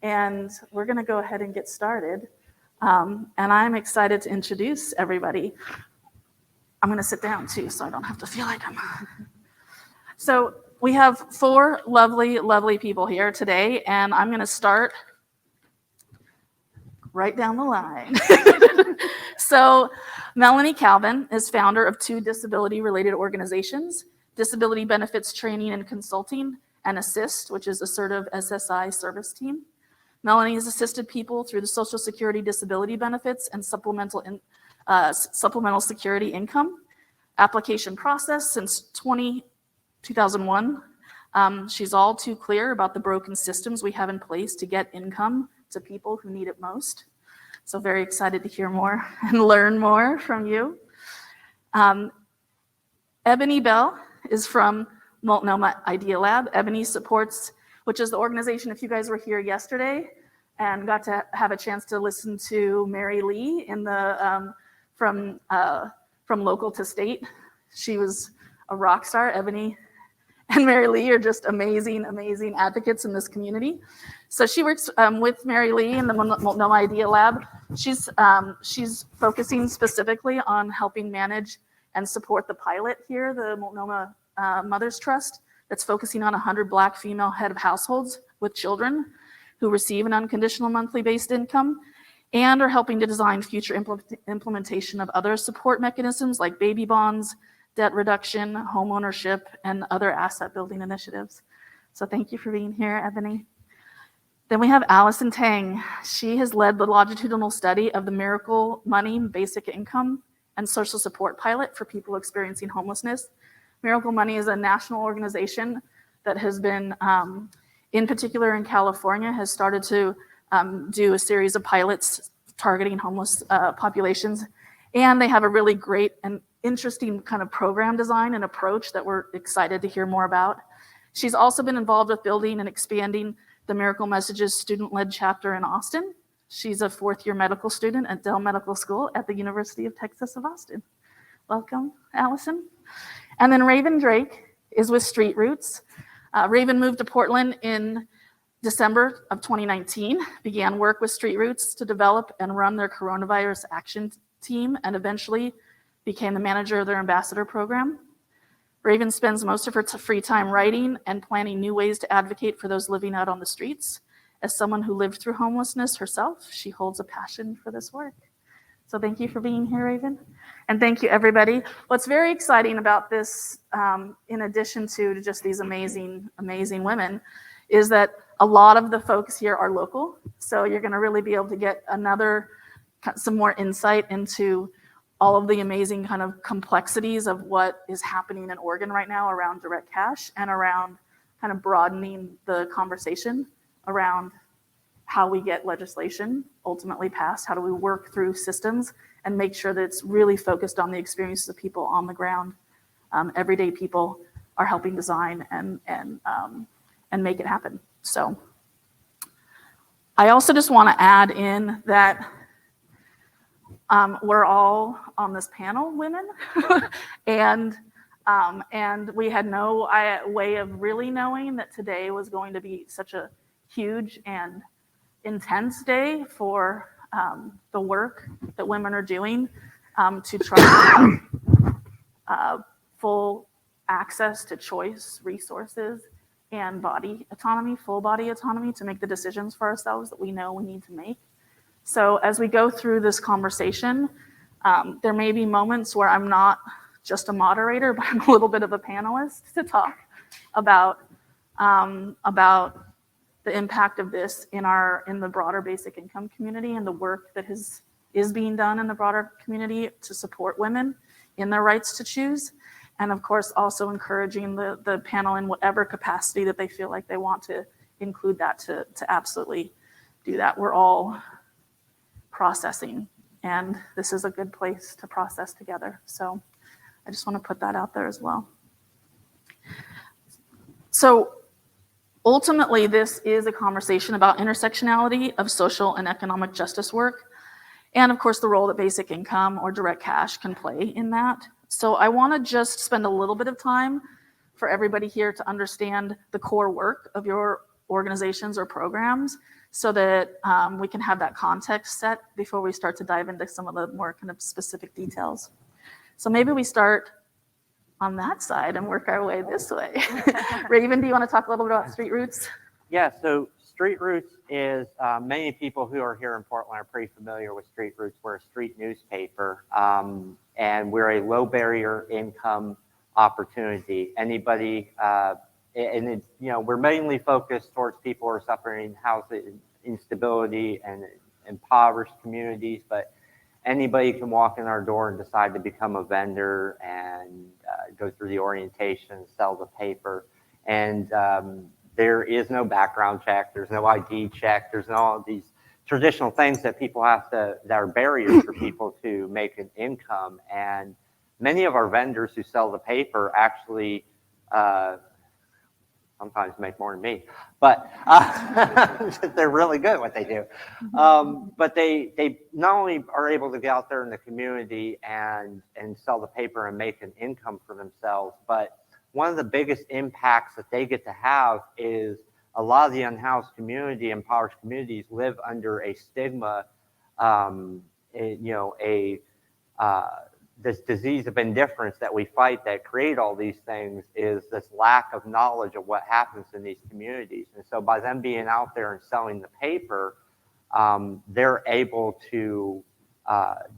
and we're going to go ahead and get started. And I'm excited to introduce everybody. I'm going to sit down too, so I don't have to feel like I'm. So we have 4 lovely, lovely people here today, and I'm going to start right down the line. So Melanie Calvin is founder of 2 disability-related organizations, Disability Benefits Training and Consulting, and ASSIST, which is Assertive SSI Service Team. Melanie has assisted people through the Social Security disability benefits and supplemental security income application process since 2001. She's all too clear about the broken systems we have in place to get income to people who need it most. So very excited to hear more and learn more from you. Ebony Bell is from Multnomah Idea Lab. Ebony supports, which is the organization, if you guys were here yesterday and got to have a chance to listen to Mary Lee in the from local to state. She was a rock star. Ebony and Mary Lee are just amazing, amazing advocates in this community. So she works with Mary Lee in the Multnomah Idea Lab. She's focusing specifically on helping manage and support the pilot here, the Multnomah Mothers Trust, that's focusing on 100 Black female head of households with children who receive an unconditional monthly based income, and are helping to design future implementation of other support mechanisms like baby bonds, debt reduction, home ownership, and other asset building initiatives. So thank you for being here, Ebony. Then we have Allison Tang. She has led the longitudinal study of the Miracle Money Basic Income and Social Support Pilot for people experiencing homelessness. Miracle Money is a national organization that has been, in particular in California, has started to do a series of pilots targeting homeless populations. And they have a really great and interesting kind of program design and approach that we're excited to hear more about. She's also been involved with building and expanding the Miracle Messages student-led chapter in Austin. She's a 4th-year medical student at Dell Medical School at the University of Texas of Austin. Welcome, Allison. And then Raven Drake is with Street Roots. Raven moved to Portland in December of 2019, began work with Street Roots to develop and run their coronavirus action team, and eventually became the manager of their ambassador program. Raven spends most of her free time writing and planning new ways to advocate for those living out on the streets. As someone who lived through homelessness herself, she holds a passion for this work. So thank you for being here, Raven. And thank you, everybody. What's very exciting about this, in addition to just these amazing, amazing women, is that a lot of the folks here are local. So you're gonna really be able to get some more insight into all of the amazing kind of complexities of what is happening in Oregon right now around direct cash and around kind of broadening the conversation around how we get legislation ultimately passed, how do we work through systems and make sure that it's really focused on the experiences of people on the ground. Everyday people are helping design and make it happen. So I also just want to add in that we're all on this panel women, and we had no way of really knowing that today was going to be such a huge and intense day for the work that women are doing to try to have full access to choice, resources, and body autonomy, full body autonomy to make the decisions for ourselves that we know we need to make. So as we go through this conversation, there may be moments where I'm not just a moderator, but I'm a little bit of a panelist to talk about the impact of this in the broader basic income community and the work that is being done in the broader community to support women in their rights to choose. And of course, also encouraging the panel in whatever capacity that they feel like they want to include that to absolutely do that. We're all processing, and this is a good place to process together. So I just want to put that out there as well. So ultimately, this is a conversation about intersectionality of social and economic justice work, and of course the role that basic income or direct cash can play in that. So I want to just spend a little bit of time for everybody here to understand the core work of your organizations or programs so that we can have that context set before we start to dive into some of the more kind of specific details. So maybe we start on that side and work our way this way. Raven, do you want to talk a little bit about Street Roots? Yeah, so Street Roots is, many people who are here in Portland are pretty familiar with Street Roots. We're a street newspaper, and we're a low barrier income opportunity. Anybody, and it's, we're mainly focused towards people who are suffering housing instability and impoverished communities, but anybody can walk in our door and decide to become a vendor and go through the orientation, sell the paper. And there is no background check, there's no ID check, there's no all these traditional things that people that are barriers for people to make an income. And many of our vendors who sell the paper actually sometimes make more than me, but they're really good at what they do. But they not only are able to get out there in the community and sell the paper and make an income for themselves, but one of the biggest impacts that they get to have is a lot of the unhoused community, impoverished communities live under a stigma, this disease of indifference that we fight that create all these things is this lack of knowledge of what happens in these communities. And so by them being out there and selling the paper, they're able to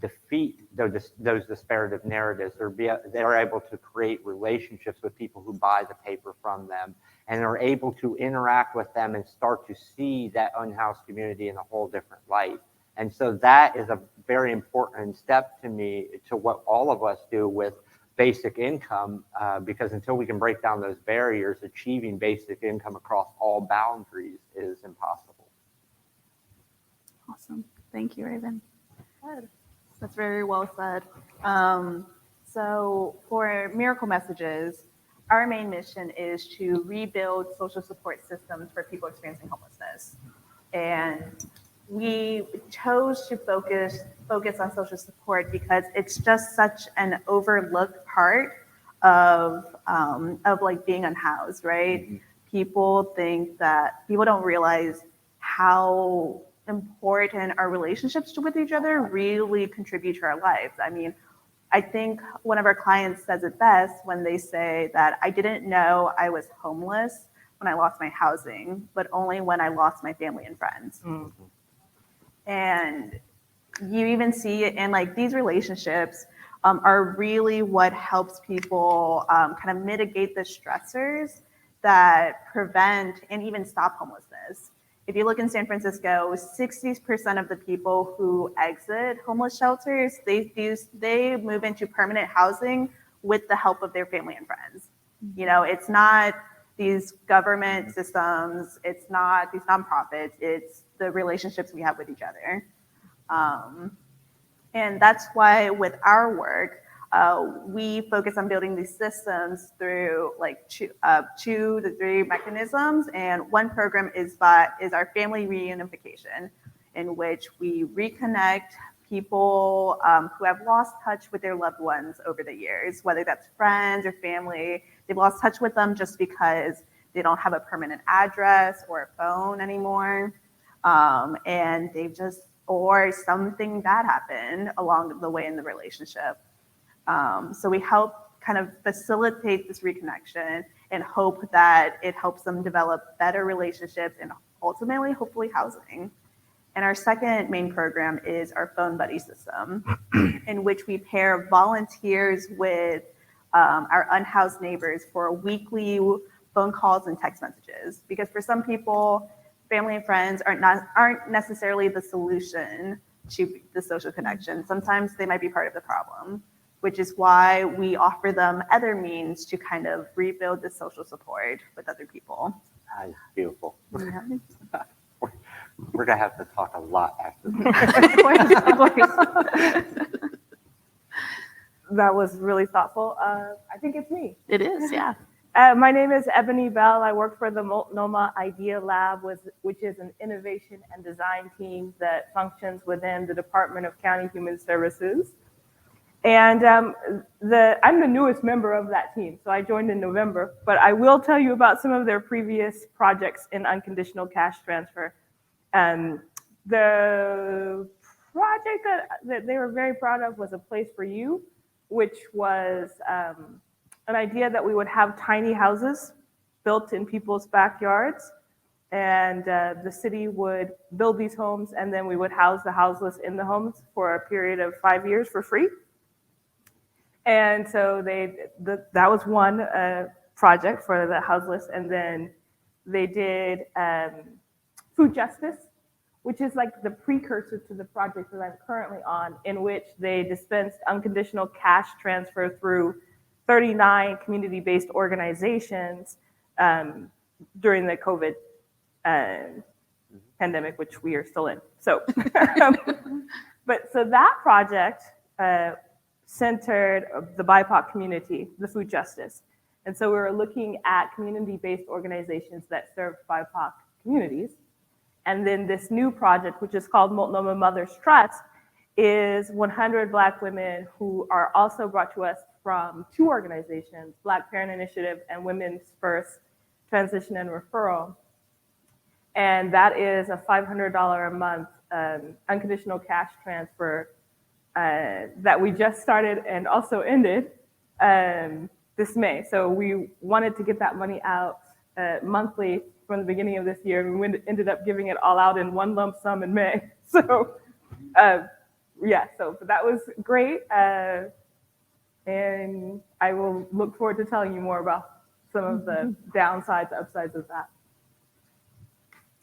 defeat those disparative narratives. They're able to create relationships with people who buy the paper from them, and they're able to interact with them and start to see that unhoused community in a whole different light. And so that is a very important step to me, to what all of us do with basic income, because until we can break down those barriers, achieving basic income across all boundaries is impossible. Awesome. Thank you, Raven. Good. That's very well said. So for Miracle Messages, our main mission is to rebuild social support systems for people experiencing homelessness. And we chose to focus on social support because it's just such an overlooked part of like being unhoused, right? Mm-hmm. People don't realize how important our relationships with each other really contribute to our lives. I mean, I think one of our clients says it best when they say that I didn't know I was homeless when I lost my housing, but only when I lost my family and friends. Mm-hmm. And you even see it in like these relationships are really what helps people kind of mitigate the stressors that prevent and even stop homelessness. If you look in San Francisco, 60% of the people who exit homeless shelters, they move into permanent housing with the help of their family and friends. It's not these government systems, it's not these nonprofits, it's the relationships we have with each other. And that's why with our work, we focus on building these systems through like 2 to 3 mechanisms. And one program is our family reunification, in which we reconnect people who have lost touch with their loved ones over the years, whether that's friends or family. They've lost touch with them just because they don't have a permanent address or a phone anymore. And or something bad happened along the way in the relationship. So we help kind of facilitate this reconnection and hope that it helps them develop better relationships and ultimately, hopefully, housing. And our second main program is our phone buddy system, in which we pair volunteers with our unhoused neighbors for weekly phone calls and text messages. Because for some people, family and friends aren't necessarily the solution to the social connection. Sometimes they might be part of the problem, which is why we offer them other means to kind of rebuild the social support with other people. That is beautiful. Yeah. We're going to have to talk a lot after this. Of course. That was really thoughtful. I think it's me. It is, yeah. My name is Ebony Bell. I work for the Multnomah Idea Lab, which is an innovation and design team that functions within the Department of County Human Services. And I'm the newest member of that team, so I joined in November. But I will tell you about some of their previous projects in unconditional cash transfer. The project that they were very proud of was A Place for You, which was an idea that we would have tiny houses built in people's backyards. And the city would build these homes, and then we would house the houseless in the homes for a period of 5 years for free. And so that was one project for the houseless. And then they did food justice, which is like the precursor to the project that I'm currently on, in which they dispensed unconditional cash transfer through 39 community-based organizations during the COVID pandemic, which we are still in. So, so that project centered the BIPOC community, the food justice. And so we were looking at community-based organizations that serve BIPOC communities. And then this new project, which is called Multnomah Mothers Trust, is 100 Black women who are also brought to us from two organizations, Black Parent Initiative and Women's First Transition and Referral. And that is a $500 a month unconditional cash transfer that we just started and also ended this May. So we wanted to get that money out monthly from the beginning of this year, and we ended up giving it all out in one lump sum in May. So so that was great. And I will look forward to telling you more about some of the downsides, upsides of that.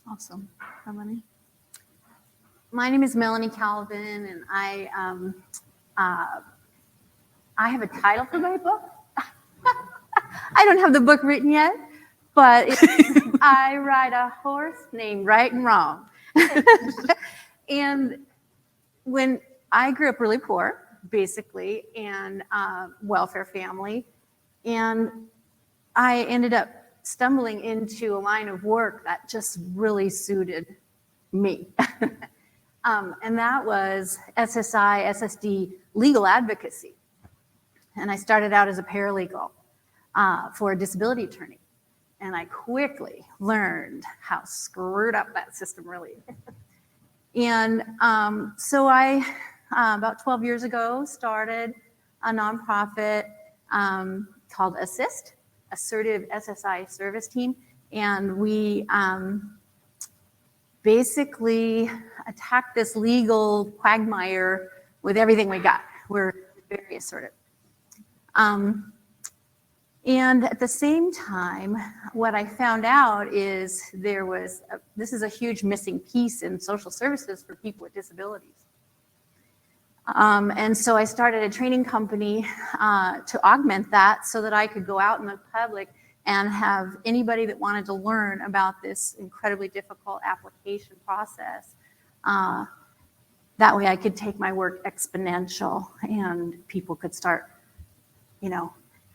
Awesome. Melanie? My name is Melanie Calvin, and I have a title for my book. I don't have the book written yet, but I ride a horse named Right and Wrong. And when I grew up really poor, basically, and welfare family, and I ended up stumbling into a line of work that just really suited me. And that was SSI, SSD legal advocacy. And I started out as a paralegal for a disability attorney. And I quickly learned how screwed up that system really is. And so I, about 12 years ago, started a nonprofit called Assist, Assertive SSI Service Team. And we basically attack this legal quagmire with everything we got. We're very assertive. And at the same time, what I found out is this is a huge missing piece in social services for people with disabilities. And so I started a training company to augment that so that I could go out in the public and have anybody that wanted to learn about this incredibly difficult application process. That way I could take my work exponential and people could start,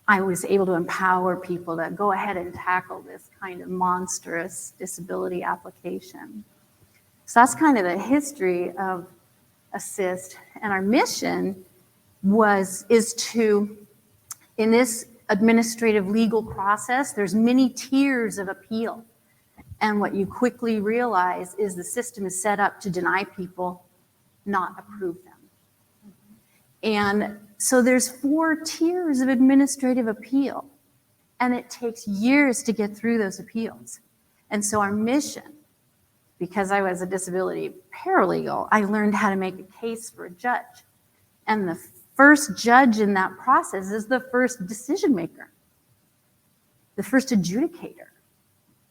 I was able to empower people to go ahead and tackle this kind of monstrous disability application. So that's kind of the history of Assist. And our mission is to, in this administrative legal process, there's many tiers of appeal. And what you quickly realize is the system is set up to deny people, not approve them. And so there's 4 tiers of administrative appeal, and it takes years to get through those appeals. And so our mission, because I was a disability paralegal, I learned how to make a case for a judge. And the first judge in that process is the first decision maker, the first adjudicator.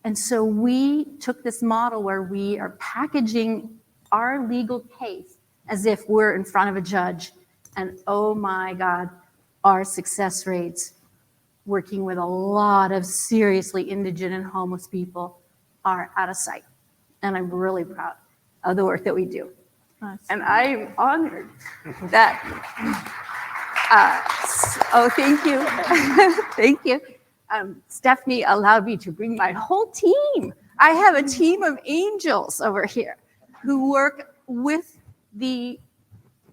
And so we took this model where we are packaging our legal case as if we're in front of a judge. And oh my God, our success rates working with a lot of seriously indigent and homeless people are out of sight. And I'm really proud of the work that we do. Nice. And I'm honored that, thank you. Thank you. Stephanie allowed me to bring my whole team. I have a team of angels over here who work with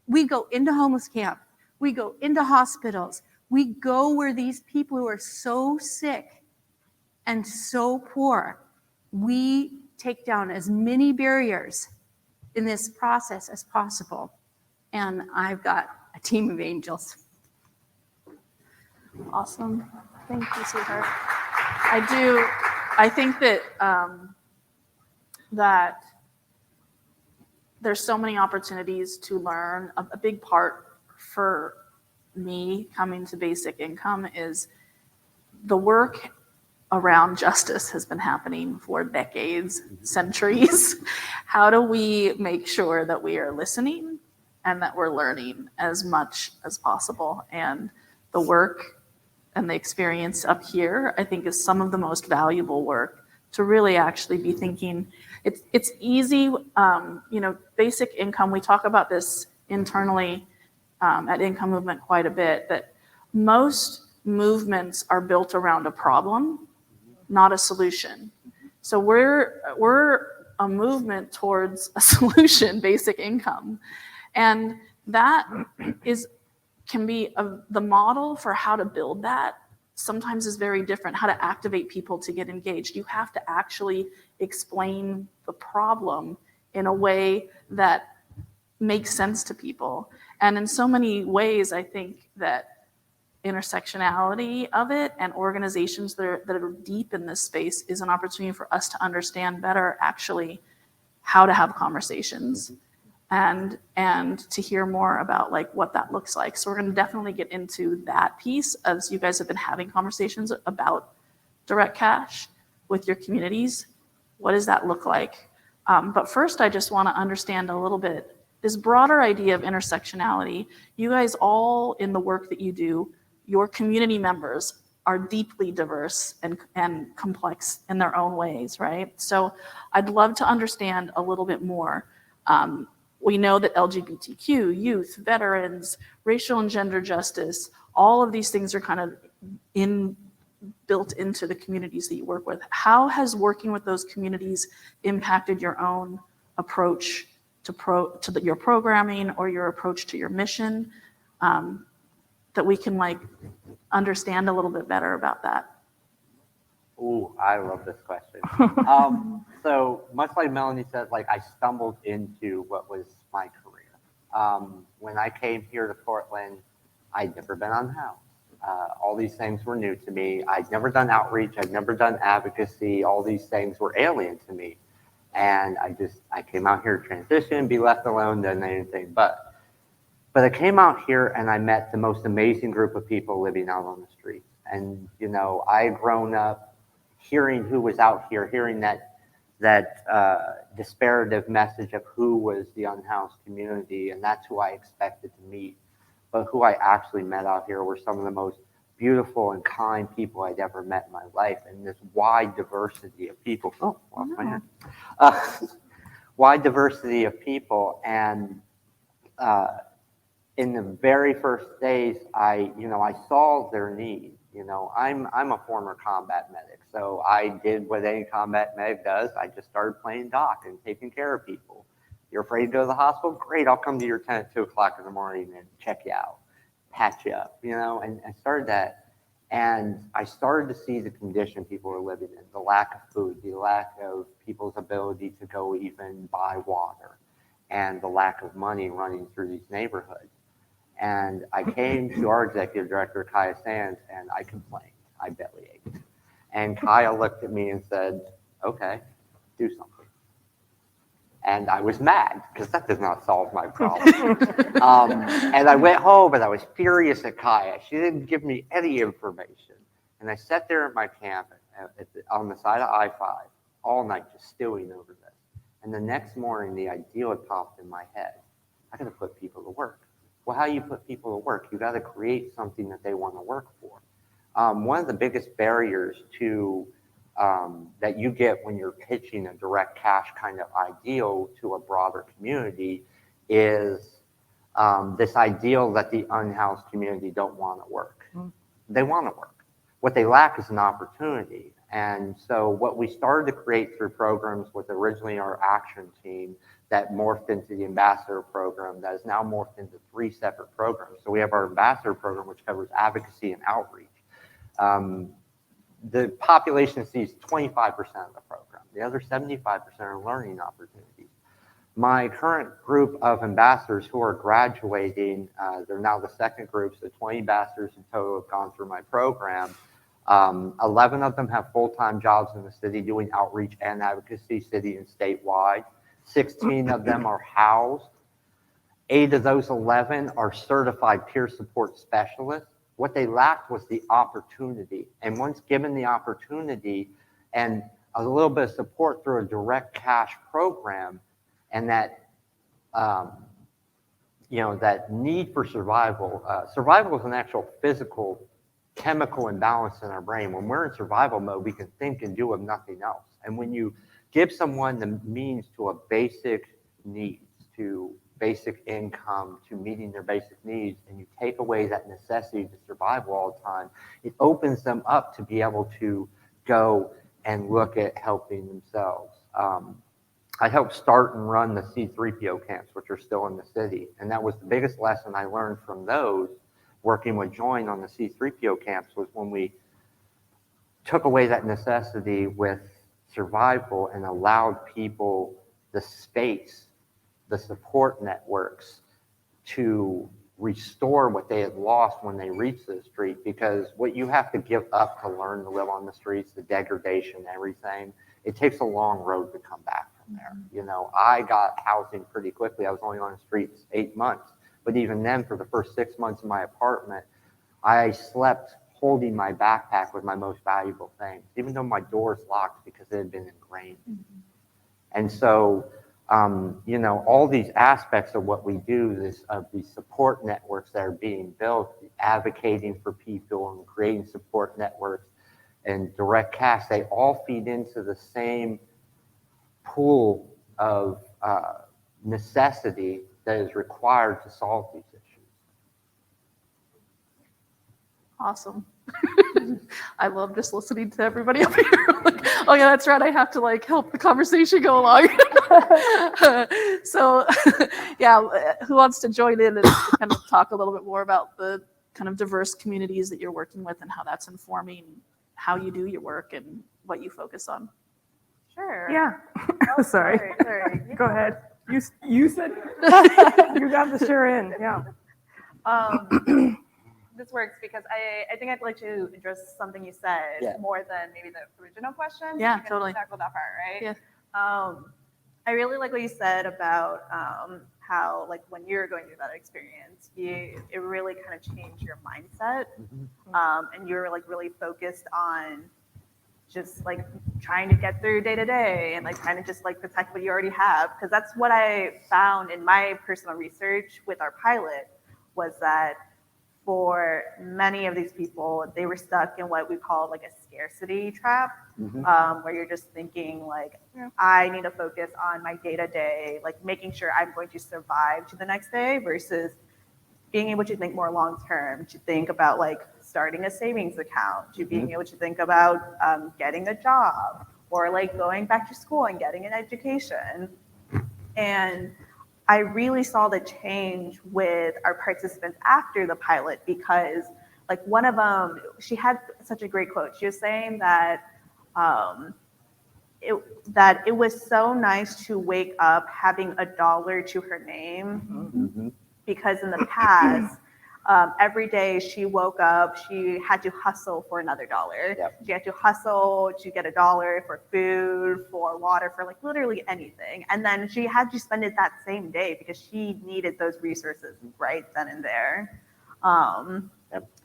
we go into homeless camp. We go into hospitals. We go where these people who are so sick and so poor, we take down as many barriers in this process as possible. And I've got a team of angels. Awesome. Thank you, sweetheart. I think that that there's so many opportunities to learn. A big part for me coming to basic income is the work around justice has been happening for decades, centuries. How do we make sure that we are listening and that we're learning as much as possible? And the work and the experience up here, I think, is some of the most valuable work to really actually be thinking. It's easy, basic income, we talk about this internally at Income Movement quite a bit, that most movements are built around a problem, not a solution. So we're a movement towards a solution, basic income. And that can be the model for how to build that sometimes is very different, how to activate people to get engaged. You have to actually explain the problem in a way that makes sense to people. And in so many ways, I think that intersectionality of it and organizations that are deep in this space is an opportunity for us to understand better actually how to have conversations and to hear more about like what that looks like. So we're going to definitely get into that piece as you guys have been having conversations about direct cash with your communities. What does that look like? But first, I just want to understand a little bit this broader idea of intersectionality. You guys all in the work that you do, your community members are deeply diverse and complex in their own ways, right? So I'd love to understand a little bit more. We know that LGBTQ, youth, veterans, racial and gender justice, all of these things are kind of built into the communities that you work with. How has working with those communities impacted your own approach to your programming or your approach to your mission, that we can like understand a little bit better about that? Ooh, I love this question. So much like Melanie said, like I stumbled into what was my career. When I came here to Portland, I'd never been on House. All these things were new to me. I'd never done outreach. I'd never done advocacy. All these things were alien to me. And I came out here to transition, be left alone, done anything. But I came out here and I met the most amazing group of people living out on the streets. And, I had grown up hearing who was out here, hearing that disparative message of who was the unhoused community, and that's who I expected to meet. But who I actually met out here were some of the most beautiful and kind people I'd ever met in my life, and this wide diversity of people. Oh, lost my hand. Wide diversity of people, and in the very first days, I saw their need. I'm a former combat medic, so I did what any combat medic does. I just started playing doc and taking care of people. You're afraid to go to the hospital? Great, I'll come to your tent at 2:00 in the morning and check you out, patch you up, and I started that. And I started to see the condition people were living in, the lack of food, the lack of people's ability to go even buy water, and the lack of money running through these neighborhoods. And I came to our executive director, Kaia Sand, and I complained. I bellyached. And Kaia looked at me and said, okay, do something. And I was mad because that does not solve my problem. And I went home and I was furious at Kaia. She didn't give me any information. And I sat there at my camp on the side of I-5 all night just stewing over this. And the next morning, the idea had popped in my head. I got to put people to work. Well, how do you put people to work? You got to create something that they want to work for. One of the biggest barriers to that you get when you're pitching a direct cash kind of ideal to a broader community is this ideal that the unhoused community don't want to work. They want to work. What they lack is an opportunity. And so what we started to create through programs was originally our action team that morphed into the ambassador program that is now morphed into 3 separate programs. So we have our ambassador program, which covers advocacy and outreach. The population sees 25% of the program. The other 75% are learning opportunities. My current group of ambassadors who are graduating, they're now the second group, so 20 ambassadors in total have gone through my program. 11 of them have full-time jobs in the city doing outreach and advocacy, city and statewide. 16 of them are housed. 8 of those 11 are certified peer support specialists. What they lacked was the opportunity. And once given the opportunity and a little bit of support through a direct cash program, and that, that need for survival. Survival is an actual physical, chemical imbalance in our brain. When we're in survival mode, we can think and do of nothing else. And when you give someone the means to a basic needs, to basic income, to meeting their basic needs, and you take away that necessity to survive all the time, it opens them up to be able to go and look at helping themselves. I helped start and run the C3PO camps, which are still in the city. And that was the biggest lesson I learned from those, working with Join on the C3PO camps, was when we took away that necessity with survival and allowed people the space, the support networks to restore what they had lost when they reached the street. Because what you have to give up to learn to live on the streets, the degradation, everything, it takes a long road to come back from there. You know, I got housing pretty quickly. I was only on the streets 8 months. But even then, for the first 6 months in my apartment, I slept holding my backpack with my most valuable things, even though my door's locked because it had been ingrained. And so, all these aspects of what we do, of these support networks that are being built, advocating for people and creating support networks and direct cash, they all feed into the same pool of necessity that is required to solve these issues. Awesome. I love just listening to everybody up here. Like, oh yeah, that's right. I have to help the conversation go along. So yeah, who wants to join in and kind of talk a little bit more about the kind of diverse communities that you're working with and how that's informing how you do your work and what you focus on? Sure. Yeah. Oh, Sorry. Sorry. Go ahead. You said you got the sure in. Yeah. This works because I think I'd like to address something you said more than maybe the original question. Yeah, we can totally. tackle that part, right? Yeah. I really like what you said about how, when you're going through that experience, it really kind of changed your mindset, and you were really focused on just trying to get through day to day and trying to just protect what you already have. Because that's what I found in my personal research with our pilot, was that for many of these people, they were stuck in what we call a scarcity trap, where you're just thinking I need to focus on my day to day, making sure I'm going to survive to the next day, versus being able to think more long term, to think about starting a savings account, to being able to think about getting a job, or going back to school and getting an education. And I really saw the change with our participants after the pilot, because one of them, she had such a great quote. She was saying that it was so nice to wake up having $1 to her name, because in the past, every day she woke up, she had to hustle for another $1. Yep. She had to hustle to get $1 for food, for water, for literally anything. And then she had to spend it that same day because she needed those resources right then and there. And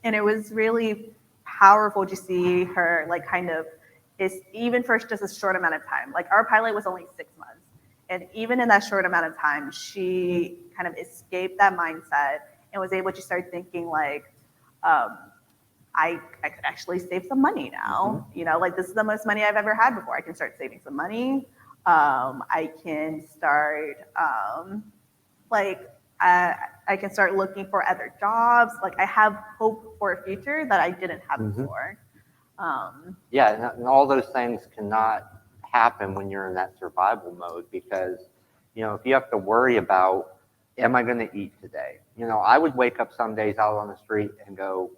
it was really powerful to see her even for just a short amount of time. Our pilot was only 6 months. And even in that short amount of time, she kind of escaped that mindset and was able to start thinking I actually saved some money now. This is the most money I've ever had before. I can start saving some money. I can start I can start looking for other jobs. I have hope for a future that I didn't have before. Yeah, and all those things cannot happen when you're in that survival mode because, if you have to worry about, am I going to eat today? I would wake up some days out on the street and go,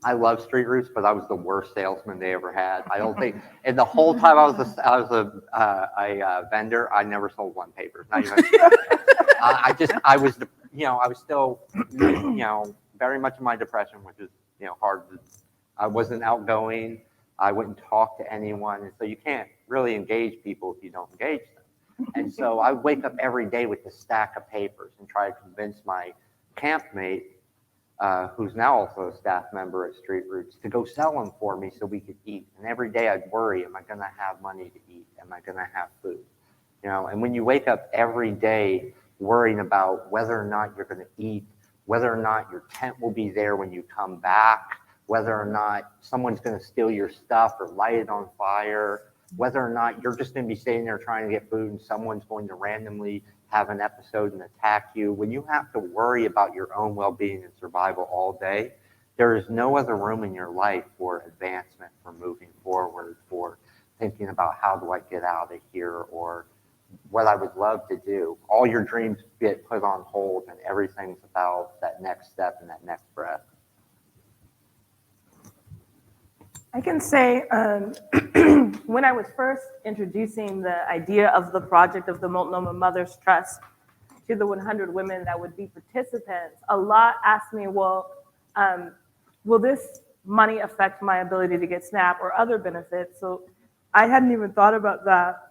I love Street Roots, but I was the worst salesman they ever had. I don't think, and the whole time I was a vendor, I never sold one paper. Not even. I was still, very much in my depression, which is, hard. I wasn't outgoing. I wouldn't talk to anyone, and so you can't really engage people if you don't engage them. And so I wake up every day with this stack of papers and try to convince my campmate, who's now also a staff member at Street Roots, to go sell them for me so we could eat. And every day I'd worry, am I going to have money to eat? Am I going to have food? And when you wake up every day worrying about whether or not you're going to eat, whether or not your tent will be there when you come back, whether or not someone's going to steal your stuff or light it on fire, whether or not you're just going to be sitting there trying to get food and someone's going to randomly have an episode and attack you. When you have to worry about your own well-being and survival all day, there is no other room in your life for advancement, for moving forward, for thinking about how do I get out of here or what I would love to do. All your dreams get put on hold and everything's about that next step and that next breath. I can say when I was first introducing the idea of the project of the Multnomah Mothers Trust to the 100 women that would be participants, a lot asked me, well, will this money affect my ability to get SNAP or other benefits? So I hadn't even thought about that,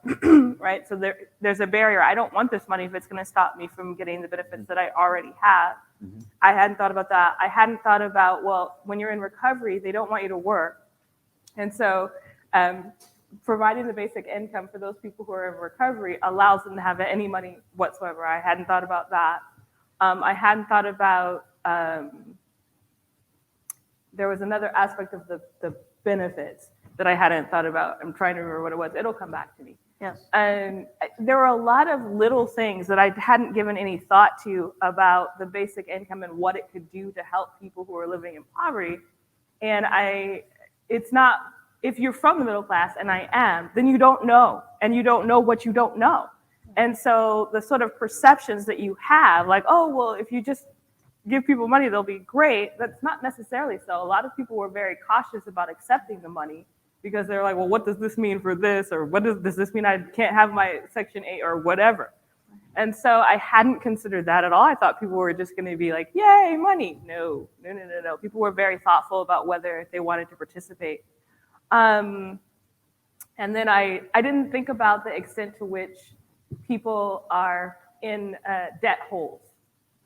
right? So there's a barrier. I don't want this money if it's going to stop me from getting the benefits that I already have. Mm-hmm. I hadn't thought about that. I hadn't thought about, well, when you're in recovery, they don't want you to work. And so providing the basic income for those people who are in recovery allows them to have any money whatsoever. I hadn't thought about that. I hadn't thought about, there was another aspect of the benefits that I hadn't thought about. I'm trying to remember what it was. It'll come back to me. Yes. And there were a lot of little things that I hadn't given any thought to about the basic income and what it could do to help people who are living in poverty. And it's not, if you're from the middle class, and I am, then you don't know, and you don't know what you don't know. And so the sort of perceptions that you have, like, oh, well, if you just give people money, they'll be great, that's not necessarily so. A lot of people were very cautious about accepting the money because they're like, well, what does this mean for this? Or does this mean I can't have my Section 8 or whatever? And so I hadn't considered that at all. I thought people were just going to be like, yay, money. No. People were very thoughtful about whether they wanted to participate. And then I didn't think about the extent to which people are in debt holes.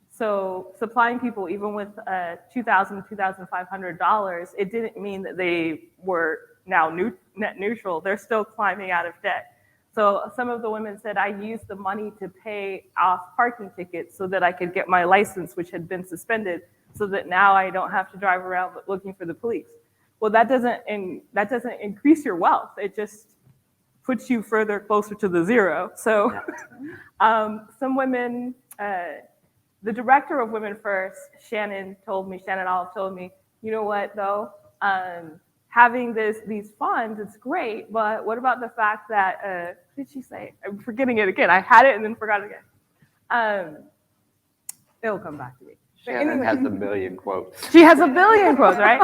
So supplying people even with $2,000, $2,500, it didn't mean that they were now net neutral. They're still climbing out of debt. So some of the women said, I used the money to pay off parking tickets so that I could get my license, which had been suspended, so that now I don't have to drive around looking for the police. Well, that doesn't increase your wealth. It just puts you further closer to the zero. So some women, the director of Women First, Shannon Olive told me, you know what though, having these funds, it's great, but what about the fact that, what did she say? I'm forgetting it again. I had it and then forgot it again. It'll come back to me. Shannon has a billion quotes. She has a billion quotes, right?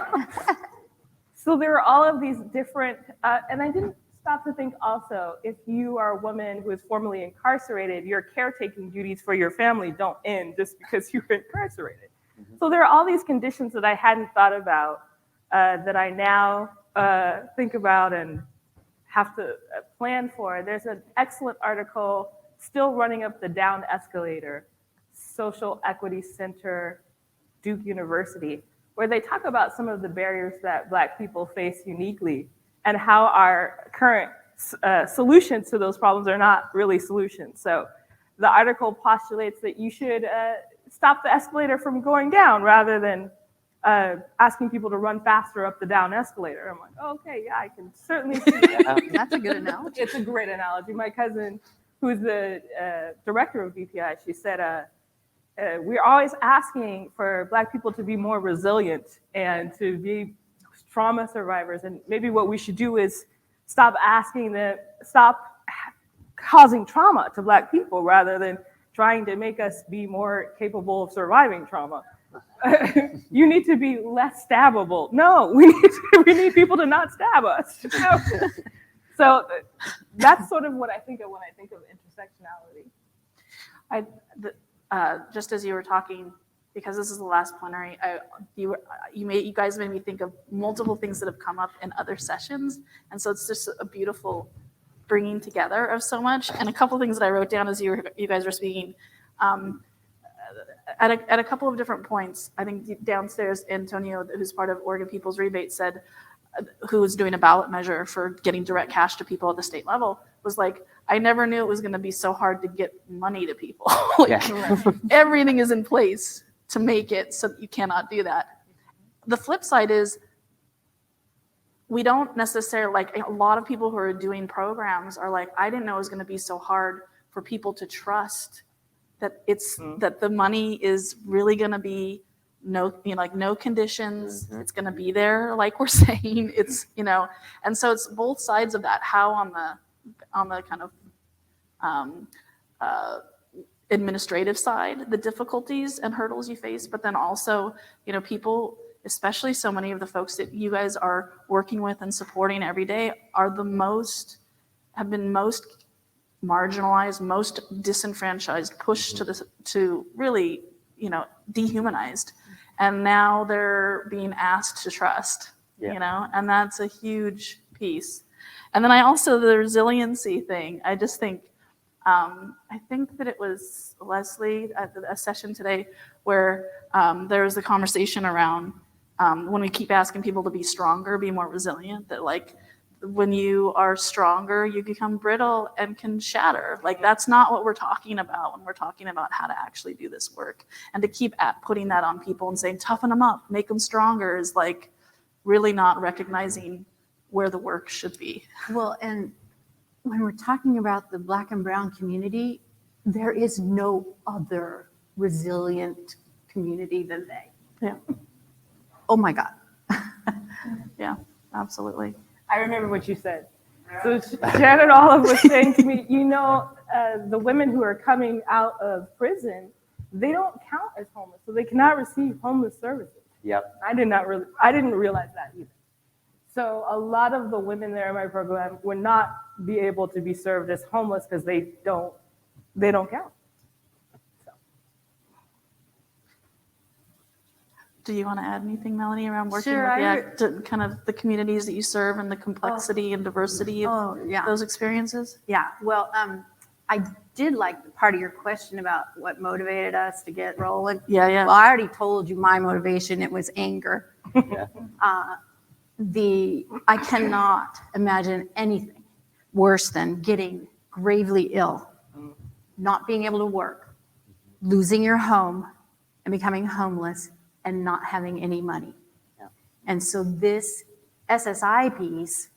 So there are all of these different, and I didn't stop to think also, if you are a woman who is formerly incarcerated, your caretaking duties for your family don't end just because you're incarcerated. Mm-hmm. So there are all these conditions that I hadn't thought about that I now think about and have to plan for. There's an excellent article still running up the down escalator, Social Equity Center, Duke University, where they talk about some of the barriers that Black people face uniquely and how our current solutions to those problems are not really solutions. So the article postulates that you should stop the escalator from going down rather than asking people to run faster up the down escalator. I'm like, oh, okay, yeah, I can certainly see that. That's a good analogy. It's a great analogy. My cousin, who's the director of BPI, she said, we're always asking for Black people to be more resilient and to be trauma survivors, and maybe what we should do is stop causing trauma to Black people rather than trying to make us be more capable of surviving trauma. You need to be less stabbable. No, we need people to not stab us. So that's sort of what I think of when I think of intersectionality. Just as you were talking, because this is the last plenary, you guys made me think of multiple things that have come up in other sessions, and so it's just a beautiful bringing together of so much. And a couple things that I wrote down as you guys were speaking. At a couple of different points, I think downstairs, Antonio, who's part of Oregon People's Rebate, said, who was doing a ballot measure for getting direct cash to people at the state level, was like, I never knew it was going to be so hard to get money to people. Everything is in place to make it so that you cannot do that. The flip side is, we don't necessarily, like, a lot of people who are doing programs are like, I didn't know it was going to be so hard for people to trust that that the money is really going to be no conditions. It's going to be there, like we're saying. It's, and so it's both sides of that. How on the kind of administrative side, the difficulties and hurdles you face, but then also, people, especially so many of the folks that you guys are working with and supporting every day, have been most marginalized, most disenfranchised, pushed to really, dehumanized. And now they're being asked to trust, and that's a huge piece. And then the resiliency thing, I just think, I think that it was Leslie at a session today where there was a conversation around when we keep asking people to be stronger, be more resilient, that like when you are stronger, you become brittle and can shatter. Like that's not what we're talking about when we're talking about how to actually do this work. And to keep putting that on people and saying, toughen them up, make them stronger, is like really not recognizing where the work should be. Well, and when we're talking about the Black and Brown community, there is no other resilient community than they. Yeah. Oh my God. Yeah, absolutely. I remember what you said. So Janet Olive was saying to me, the women who are coming out of prison, they don't count as homeless, so they cannot receive homeless services. Yep. I didn't realize that either. So a lot of the women there in my program would not be able to be served as homeless because they don't count. So. Do you want to add anything, Melanie, around working Sure, with kind of the communities that you serve and the complexity and diversity of those experiences? Yeah, well, I did like the part of your question about what motivated us to get rolling. Yeah. Well, I already told you my motivation, it was anger. Yeah. I cannot imagine anything worse than getting gravely ill, not being able to work, losing your home and becoming homeless and not having any money. Yeah. And so this SSI piece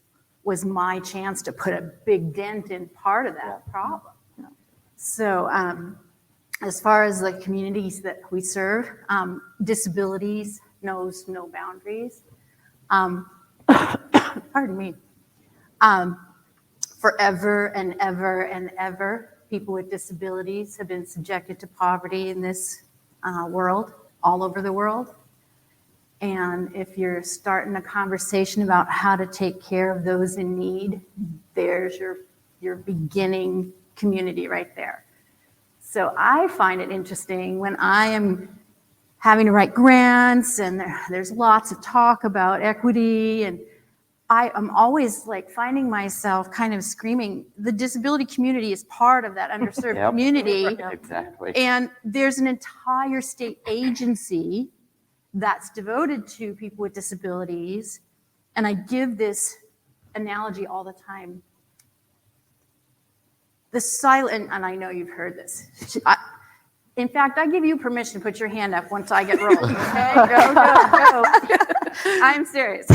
was my chance to put a big dent in part of that problem. Yeah. So as far as the communities that we serve, disabilities knows no boundaries. Pardon me. Forever and ever and ever, people with disabilities have been subjected to poverty in this world, all over the world. And if you're starting a conversation about how to take care of those in need, there's your beginning community right there. So I find it interesting when I am having to write grants and there's lots of talk about equity, and I am always like finding myself kind of screaming, the disability community is part of that underserved community. Exactly. And there's an entire state agency that's devoted to people with disabilities. And I give this analogy all the time. The silent, and I know you've heard this. In fact, I give you permission to put your hand up once I get rolling. Okay, go. I'm serious.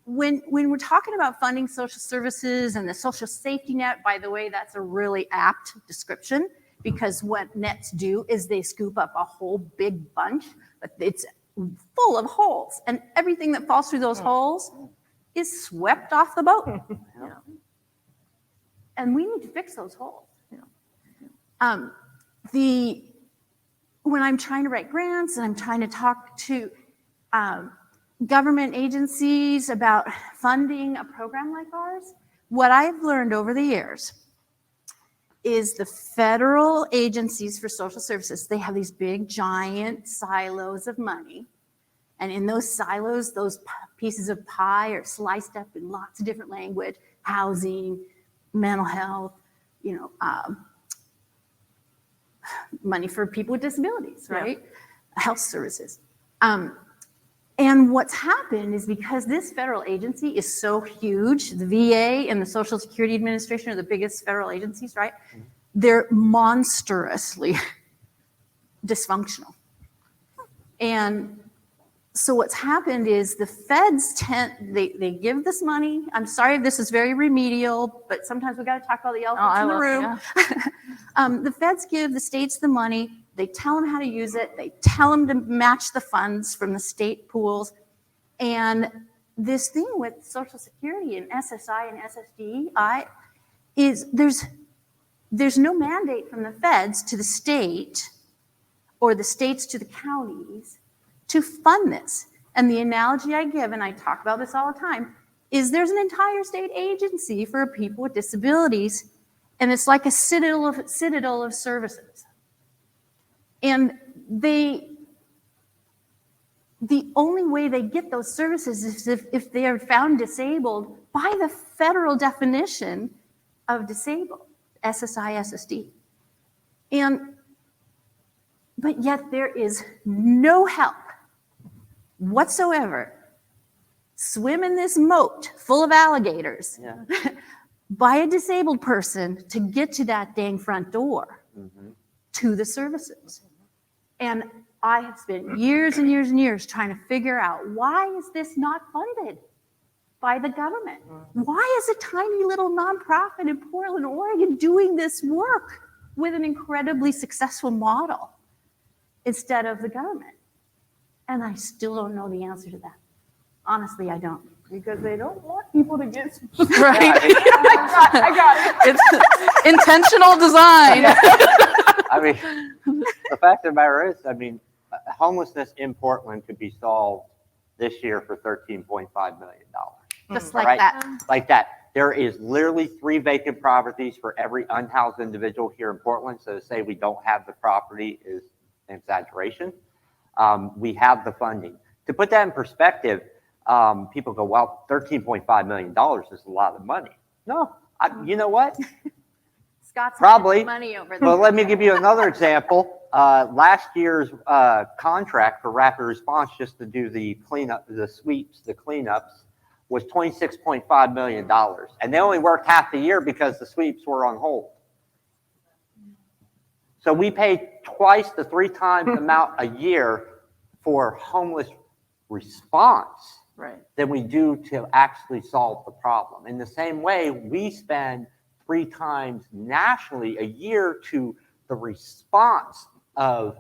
When we're talking about funding social services and the social safety net, by the way, that's a really apt description, because what nets do is they scoop up a whole big bunch, but it's full of holes, and everything that falls through those holes is swept off the boat. And we need to fix those holes. When I'm trying to write grants and I'm trying to talk to government agencies about funding a program like ours, what I've learned over the years is the federal agencies for social services, they have these big giant silos of money. And in those silos, those pieces of pie are sliced up in lots of different language: housing, mental health, money for people with disabilities, right? Health services. And what's happened is, because this federal agency is so huge, the VA and the Social Security Administration are the biggest federal agencies, right? They're monstrously dysfunctional. And so what's happened is the feds they give this money. I'm sorry if this is very remedial, but sometimes we got to talk about the elephants in the room. The feds give the states the money. They tell them how to use it. They tell them to match the funds from the state pools. And this thing with Social Security and SSI and SSDI is there's no mandate from the feds to the state or the states to the counties to fund this. And the analogy I give, and I talk about this all the time, is there's an entire state agency for people with disabilities, and it's like a citadel of services. And the only way they get those services is if they are found disabled by the federal definition of disabled, SSI, SSD. But yet there is no help whatsoever swim in this moat full of alligators by a disabled person to get to that dang front door to the services. And I have spent years and years and years trying to figure out, why is this not funded by the government? Why is a tiny little nonprofit in Portland, Oregon doing this work with an incredibly successful model instead of the government? And I still don't know the answer to that. Honestly, I don't. Because they don't want people to get Right? I got it. It's intentional design. I mean, the fact of the matter is, homelessness in Portland could be solved this year for $13.5 million. Just like Right? that. Like that. There is literally 3 vacant properties for every unhoused individual here in Portland. So to say we don't have the property is an exaggeration. We have the funding. To put that in perspective, people go, well, $13.5 million is a lot of money. No, you know what? Scott's Probably. money over there. Well, let me give you another example. Last year's contract for rapid response, just to do the cleanup, the sweeps, the cleanups, was $26.5 million. And they only worked half the year because the sweeps were on hold. So we paid twice to 3 times the amount a year for homeless response than we do to actually solve the problem. In the same way, we spend 3 times nationally a year to the response of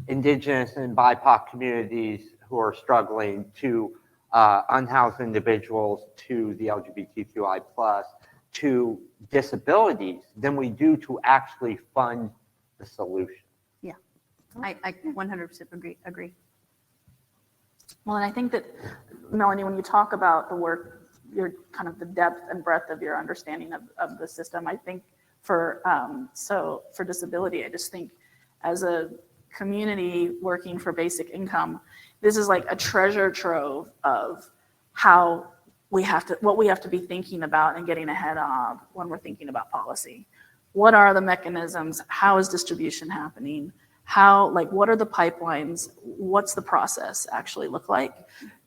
Indigenous and BIPOC communities who are struggling, to unhoused individuals, to the LGBTQI+, to disabilities, than we do to actually fund the solution. Yeah, I 100% agree. Well, and I think that, Melanie, when you talk about the work, your kind of the depth and breadth of your understanding of the system, I think for disability, I just think as a community working for basic income, this is like a treasure trove of what we have to be thinking about and getting ahead of when we're thinking about policy. What are the mechanisms? How is distribution happening? What are the pipelines? What's the process actually look like?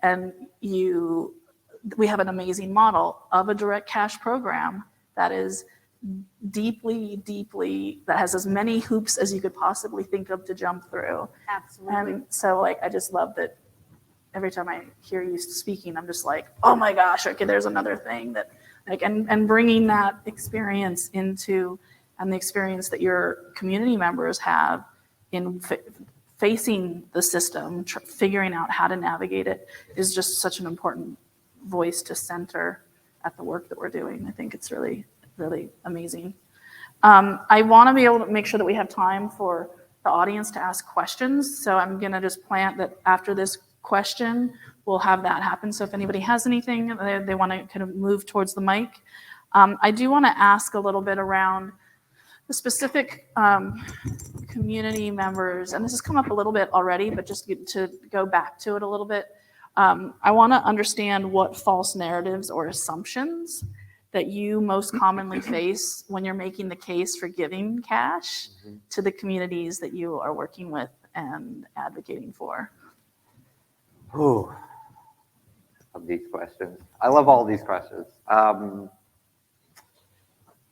And we have an amazing model of a direct cash program that is deeply, that has as many hoops as you could possibly think of to jump through. Absolutely. And so I just love that every time I hear you speaking, I'm just like, oh my gosh, okay, there's another thing that, and bringing that experience into, and the experience that your community members have in facing the system, figuring out how to navigate it is just such an important voice to center at the work that we're doing. I think it's really, really amazing. I want to be able to make sure that we have time for the audience to ask questions. So I'm going to just plant that after this question, we'll have that happen. So if anybody has anything, they want to kind of move towards the mic. I do want to ask a little bit around the specific community members, and this has come up a little bit already, but just to go back to it a little bit, I want to understand what false narratives or assumptions that you most commonly face when you're making the case for giving cash to the communities that you are working with and advocating for. Ooh, I love these questions. I love all these questions.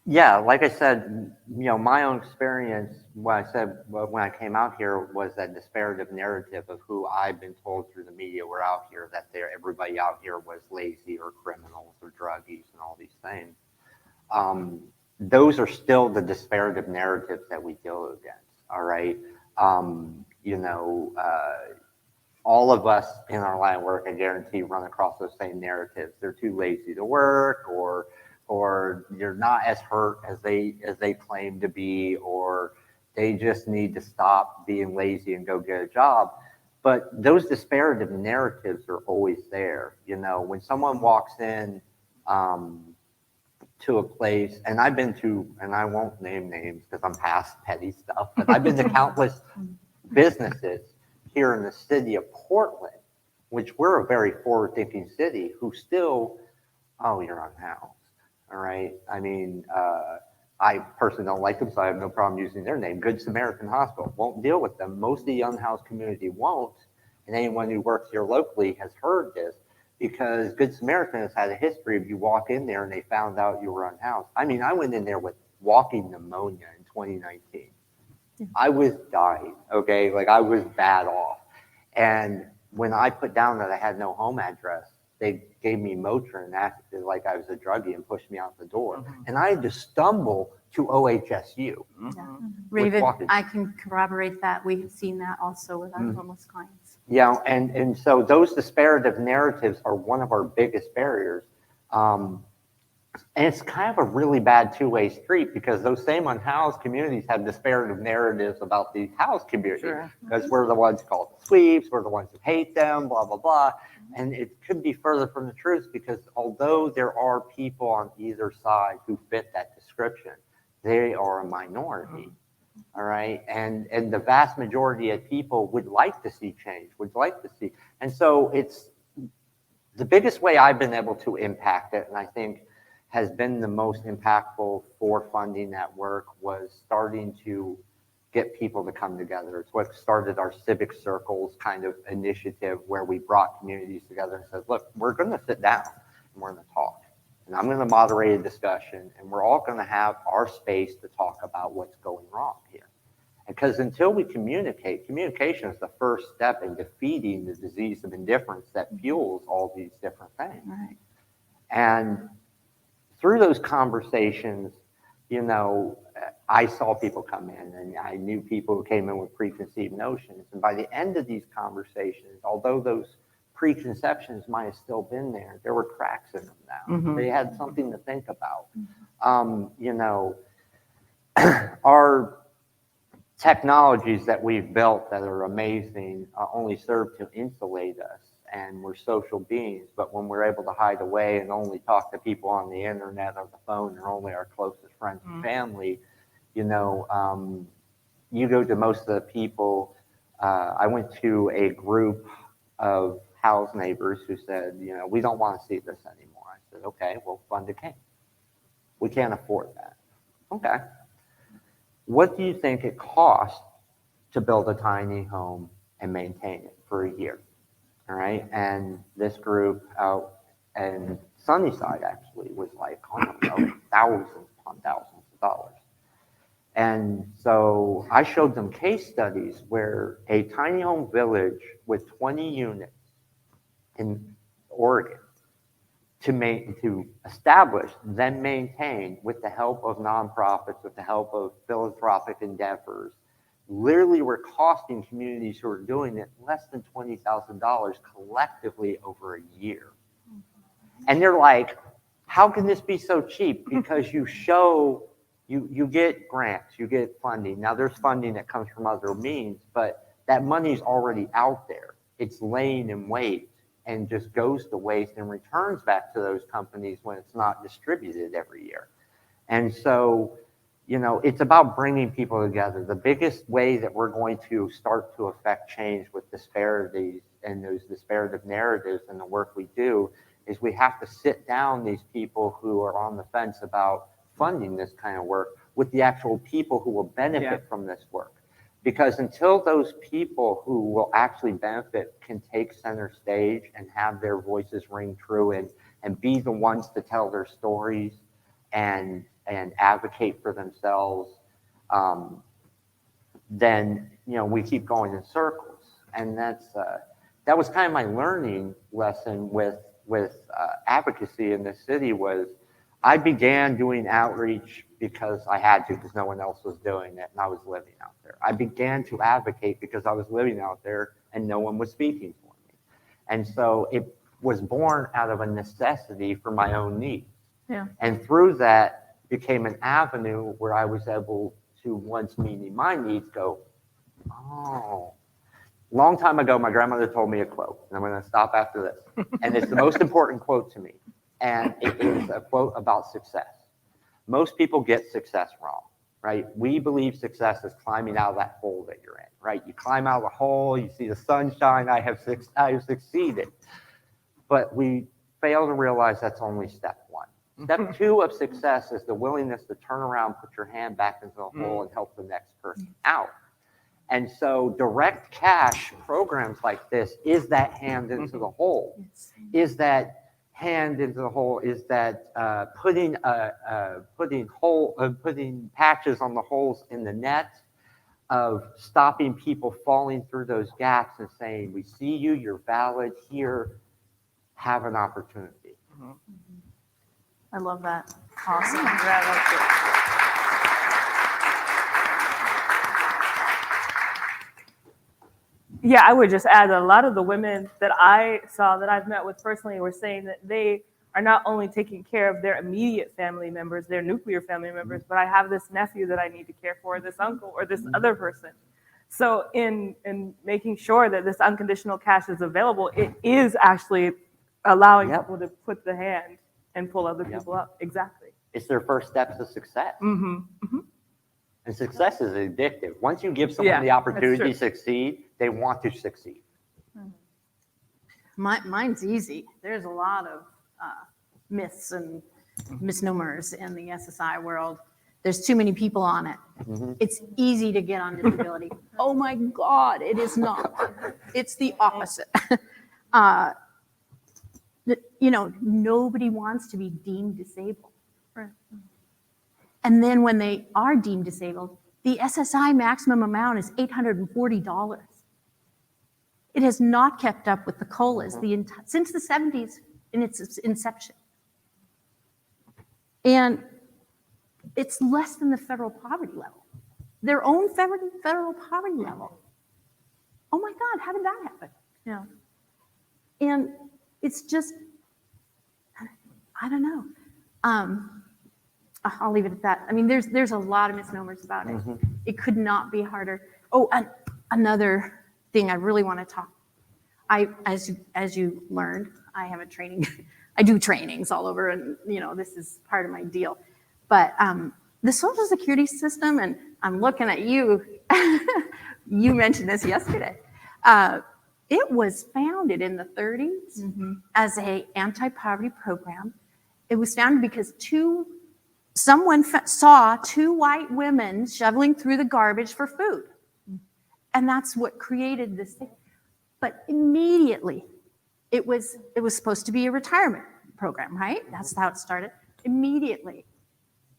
Yeah, like I said, my own experience, when I came out here, was that disparative narrative of who I've been told through the media were out here, that everybody out here was lazy or criminals or druggies and all these things. Those are still the disparative narratives that we deal against, all right? All of us in our line of work, I guarantee, run across those same narratives. They're too lazy to work, or you're not as hurt as they claim to be, or they just need to stop being lazy and go get a job. But those disparative narratives are always there. When someone walks in to a place, and I've been to, and I won't name names because I'm past petty stuff, but I've been to countless businesses here in the city of Portland, which we're a very forward-thinking city, who still, oh, you're unhoused. All right. I mean, I personally don't like them, so I have no problem using their name. Good Samaritan Hospital won't deal with them. Most of the unhoused community won't. And anyone who works here locally has heard this, because Good Samaritan has had a history of you walk in there and they found out you were unhoused. I mean, I went in there with walking pneumonia in 2019. I was dying, okay? Like, I was bad off. And when I put down that I had no home address, they gave me Motrin and acted like I was a druggie and pushed me out the door. And I had to stumble to OHSU. Raven, I can corroborate that. We've seen that also with our homeless clients. Yeah, and so those disparative narratives are one of our biggest barriers. And it's kind of a really bad two-way street, because those same unhoused communities have disparative narratives about the housed community. Because we're the ones called sweeps, we're the ones who hate them, blah, blah, blah. And it could be further from the truth, because although there are people on either side who fit that description, they are a minority. All right. And the vast majority of people would like to see change, would like to see. And so it's the biggest way I've been able to impact it, and I think has been the most impactful for funding that work, was starting to get people to come together. It's what started our Civic Circles kind of initiative, where we brought communities together and said, look, we're going to sit down and we're going to talk. And I'm going to moderate a discussion, and we're all going to have our space to talk about what's going wrong here. Because until we communicate, communication is the first step in defeating the disease of indifference that fuels all these different things. Right. And through those conversations, I saw people come in, and I knew people who came in with preconceived notions. And by the end of these conversations, although those preconceptions might have still been there, there were cracks in them now. They had something to think about. Our technologies that we've built that are amazing only serve to insulate us, and we're social beings. But when we're able to hide away and only talk to people on the internet or the phone, or only our closest friends and family, you go to most of the people. I went to a group of house neighbors who said, we don't want to see this anymore. I said, okay, well, fund a camp. We can't afford that. Okay. What do you think it costs to build a tiny home and maintain it for a year? All right. And this group out in Sunnyside actually was like, I don't know, thousands upon thousands of dollars. And so I showed them case studies where a tiny home village with 20 units in Oregon to establish, then maintain, with the help of nonprofits, with the help of philanthropic endeavors, literally were costing communities who are doing it less than $20,000 collectively over a year. And they're like, how can this be so cheap? Because you show, you get grants, you get funding. Now there's funding that comes from other means, but that money's already out there. It's laying in wait and just goes to waste and returns back to those companies when it's not distributed every year. And so, you know, it's about bringing people together. The biggest way that we're going to start to affect change with disparities and those disparative narratives and the work we do is we have to sit down these people who are on the fence about funding this kind of work with the actual people who will benefit from this work. Because until those people who will actually benefit can take center stage and have their voices ring true and be the ones to tell their stories and advocate for themselves, then, you know, we keep going in circles. And that was kind of my learning lesson with advocacy in the city was I began doing outreach because I had to, because no one else was doing it and I was living out there. I began to advocate because I was living out there and no one was speaking for me. And so it was born out of a necessity for my own needs. Yeah. And through that became an avenue where I was able to, once meeting my needs, go, oh. Long time ago, my grandmother told me a quote, and I'm going to stop after this. And it's the most important quote to me. And it is a quote about success. Most people get success wrong, right? We believe success is climbing out of that hole that you're in, right? You climb out of the hole, you see the sunshine, I have succeeded. But we fail to realize that's only step one. Step two of success is the willingness to turn around, put your hand back into the hole, and help the next person out. And so direct cash programs like this is that hand into the hole. Is that hand into the hole? Is that putting patches on the holes in the net of stopping people falling through those gaps and saying, we see you, you're valid here, have an opportunity. I love that. Awesome. Yeah, I would just add that a lot of the women that I saw that I've met with personally were saying that they are not only taking care of their immediate family members, their nuclear family members, but I have this nephew that I need to care for, this uncle, or this other person. So in making sure that this unconditional cash is available, it is actually allowing people to put the hand and pull other people up. Exactly. It's their first steps to success. And success is addictive. Once you give someone the opportunity to succeed, they want to succeed. Mine's easy. There's a lot of myths and misnomers in the SSI world. There's too many people on it. It's easy to get on disability. Oh my God, it is not. It's the opposite. You know, nobody wants to be deemed disabled. And then when they are deemed disabled, the SSI maximum amount is $840. It has not kept up with the COLAs since the 70s in its inception. And it's less than the federal poverty level, their own federal poverty level. Oh my God, how did that happen? Yeah. And it's just, I don't know. I'll leave it at that. I mean, there's a lot of misnomers about it. It could not be harder. Oh, and another thing I really want to talk. As you learned, I have a training. I do trainings all over, and you know this is part of my deal. But the Social Security system, and I'm looking at you. You mentioned this yesterday. It was founded in the 30s as a anti-poverty program. It was founded because someone saw two white women shoveling through the garbage for food. And that's what created this thing. But immediately, it was supposed to be a retirement program, right? That's how it started. Immediately,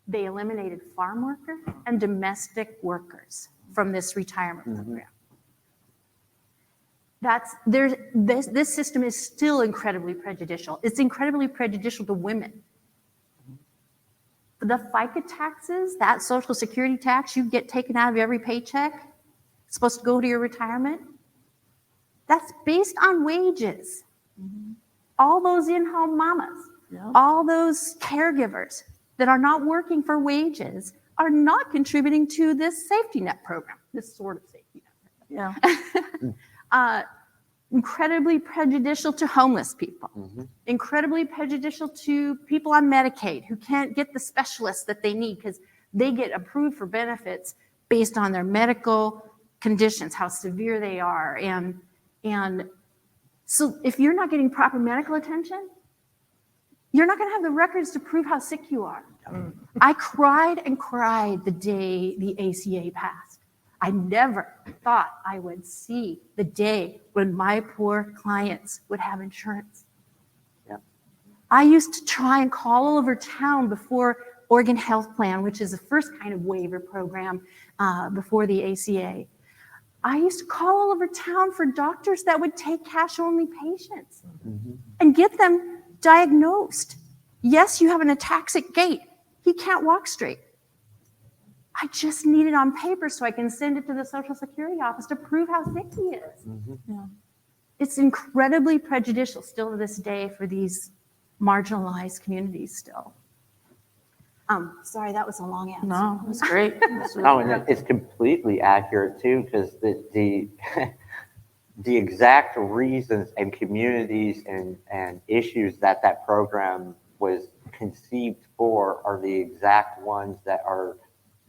they eliminated farm workers and domestic workers from this retirement program. This system is still incredibly prejudicial. It's incredibly prejudicial to women. The FICA taxes, that Social Security tax you get taken out of every paycheck, supposed to go to your retirement, that's based on wages. All those in-home mamas, all those caregivers that are not working for wages are not contributing to this safety net program, this sort of safety net program. Yeah. Incredibly prejudicial to homeless people, incredibly prejudicial to people on Medicaid who can't get the specialists that they need because they get approved for benefits based on their medical conditions, how severe they are. And so if you're not getting proper medical attention, you're not going to have the records to prove how sick you are. I cried and cried the day the ACA passed. I never thought I would see the day when my poor clients would have insurance. Yeah. I used to try and call all over town before Oregon Health Plan, which is the first kind of waiver program before the ACA. I used to call all over town for doctors that would take cash-only patients and get them diagnosed. Yes, you have an ataxic gait. He can't walk straight. I just need it on paper so I can send it to the Social Security office to prove how sick he is. Yeah. It's incredibly prejudicial still to this day for these marginalized communities still. Sorry, that was a long answer. No, it was great. Oh, and it's completely accurate too, because the the exact reasons and communities and issues that program was conceived for are the exact ones that are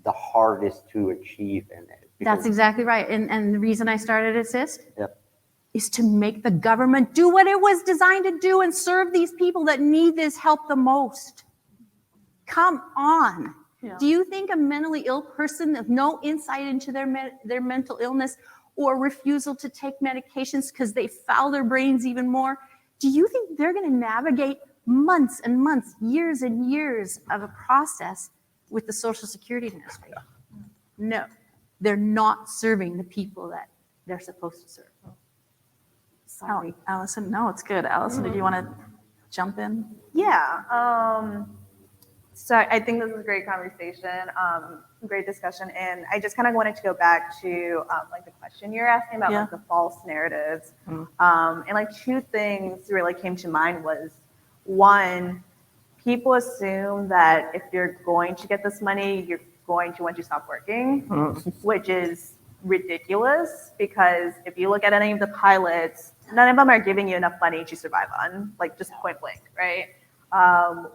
the hardest to achieve in it. That's exactly right. And the reason I started Assist Yep. is to make the government do what it was designed to do and serve these people that need this help the most. Come on. Yeah. Do you think a mentally ill person with no insight into their mental illness or refusal to take medications because they foul their brains even more, do you think they're going to navigate months and months, years and years of a process with the Social Security Administration? No, they're not serving the people that they're supposed to serve. Sorry. Allison, no, it's good. Allison, did you want to jump in? Yeah. So I think this is a great conversation, great discussion, and I just kind of wanted to go back to like the question you're asking about, like the false narratives, and like two things really came to mind was, one, people assume that if you're going to get this money, you're going to want to stop working, which is ridiculous because if you look at any of the pilots, none of them are giving you enough money to survive on, like just point blank, right?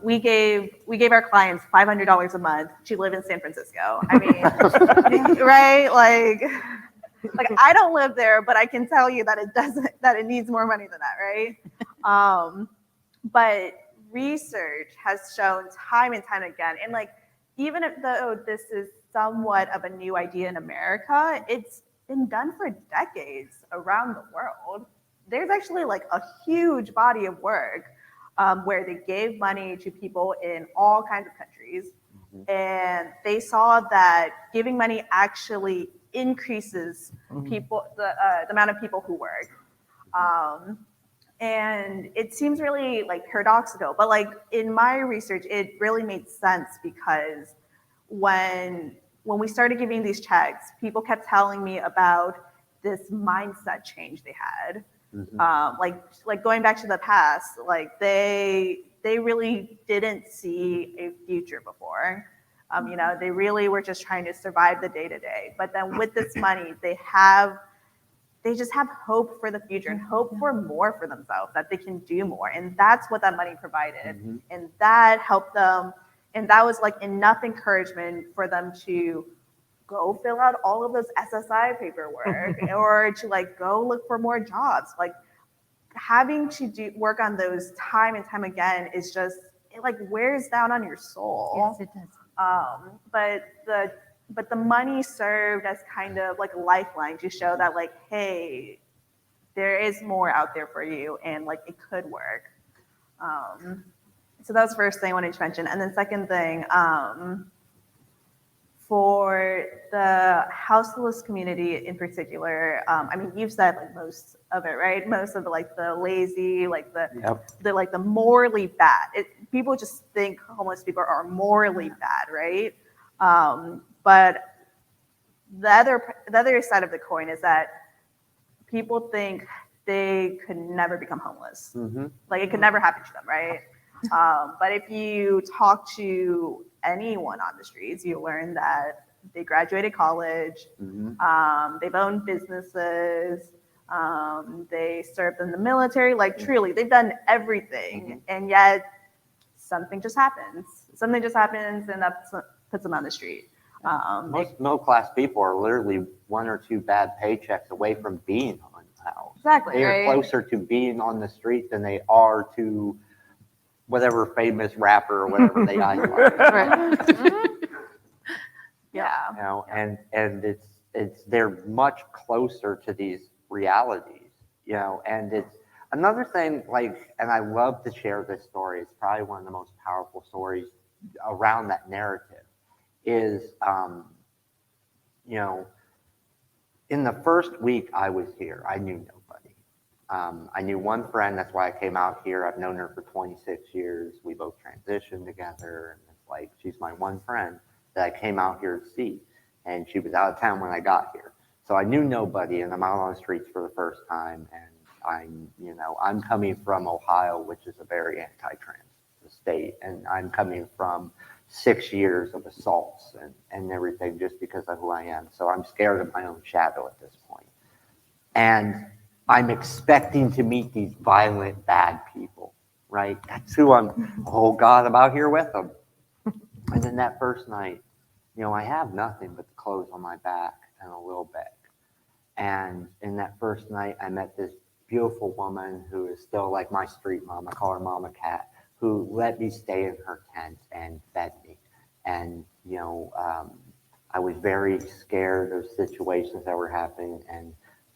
We gave our clients $500 a month to live in San Francisco. I mean, right? Like I don't live there, but I can tell you that it needs more money than that, right? But research has shown time and time again, and like even though this is somewhat of a new idea in America, it's been done for decades around the world. There's actually like a huge body of work where they gave money to people in all kinds of countries, and they saw that giving money actually increases people the amount of people who work. And it seems really like paradoxical, but like in my research, it really made sense because when we started giving these checks, people kept telling me about this mindset change they had. Like going back to the past, like they really didn't see a future before. You know, they really were just trying to survive the day to day. But then with this money, they just have hope for the future and hope for more for themselves, that they can do more. And that's what that money provided. And that helped them. And that was like enough encouragement for them to go fill out all of those SSI paperwork or to like go look for more jobs. Like having to work on those time and time again is just, it like wears down on your soul. Yes, it does. But the money served as kind of like a lifeline to show that like, hey, there is more out there for you and like it could work. So that was the first thing I wanted to mention. And then second thing, for the houseless community in particular, I mean, you've said like most of it, right? Most of the like the lazy, like the morally bad. People just think homeless people are morally bad, right? But the other side of the coin is that people think they could never become homeless. Like it could never happen to them, right? But if you talk to anyone on the streets, you learn that they graduated college, they've owned businesses, they served in the military, like truly, they've done everything, and yet something just happens. Something just happens, and that puts them on the street. Most middle-class people are literally 1 or 2 bad paychecks away from being unhoused. Exactly, They are right? closer to being on the street than they are to whatever famous rapper or whatever they idolize. Right. Yeah. You know, and it's they're much closer to these realities, you know, and it's another thing, like, and I love to share this story. It's probably one of the most powerful stories around that narrative is, you know, in the first week I was here, I knew nobody. I knew one friend, that's why I came out here. I've known her for 26 years. We both transitioned together, and it's like, she's my one friend that I came out here to see, and she was out of town when I got here. So I knew nobody, and I'm out on the streets for the first time, and I'm coming from Ohio, which is a very anti-trans state, and I'm coming from 6 years of assaults and everything just because of who I am. So I'm scared of my own shadow at this point. And I'm expecting to meet these violent, bad people, right? That's who oh God, I'm out here with them. And then that first night, you know, I have nothing but the clothes on my back and a little bag. And in that first night, I met this beautiful woman who is still like my street mom. I call her Mama Cat, who let me stay in her tent and fed me. And, you know, I was very scared of situations that were happening. And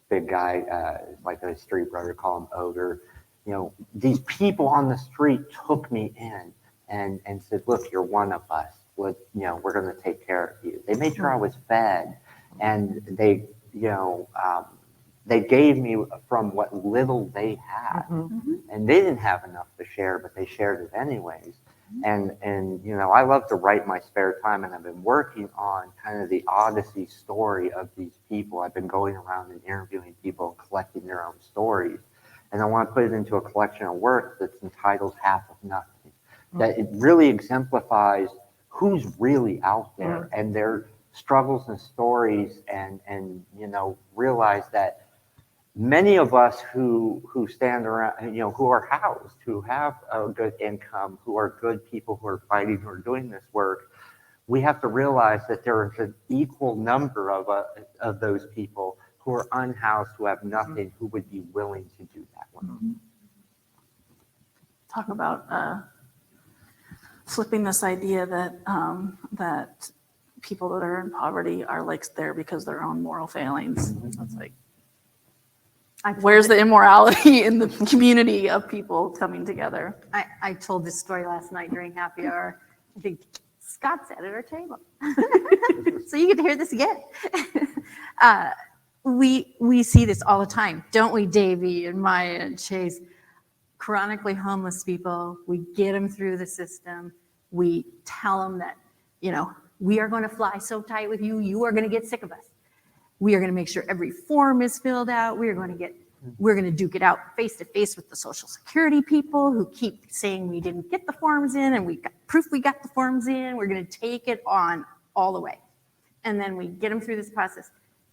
big guy, like a street brother, call him Ogre. You know, these people on the street took me in and said, look, you're one of us. You know, we're going to take care of you. They made sure I was fed, and they, you know, they gave me from what little they had, and they didn't have enough to share, but they shared it anyways. And you know, I love to write my spare time, and I've been working on kind of the Odyssey story of these people. I've been going around and interviewing people and collecting their own stories, and I want to put it into a collection of works that's entitled Half of Nothing. That it really exemplifies who's really out there and their struggles and stories, and you know, realize that many of us who stand around, you know, who are housed, who have a good income, who are good people who are fighting, who are doing this work, we have to realize that there is an equal number of those people who are unhoused, who have nothing, who would be willing to do that work. Talk about flipping this idea that that people that are in poverty are like there because of their own moral failings. That's like, where's the immorality in the community of people coming together? I told this story last night during happy hour. I think Scott sat at our table. So you get to hear this again. We see this all the time, don't we, Davey and Maya and Chase? Chronically homeless people, we get them through the system. We tell them that, you know, we are going to fly so tight with you, you are going to get sick of us. We are going to make sure every form is filled out. We're going to duke it out face to face with the Social Security people who keep saying we didn't get the forms in, and we got proof we got the forms in. We're going to take it on all the way. And then we get them through this process.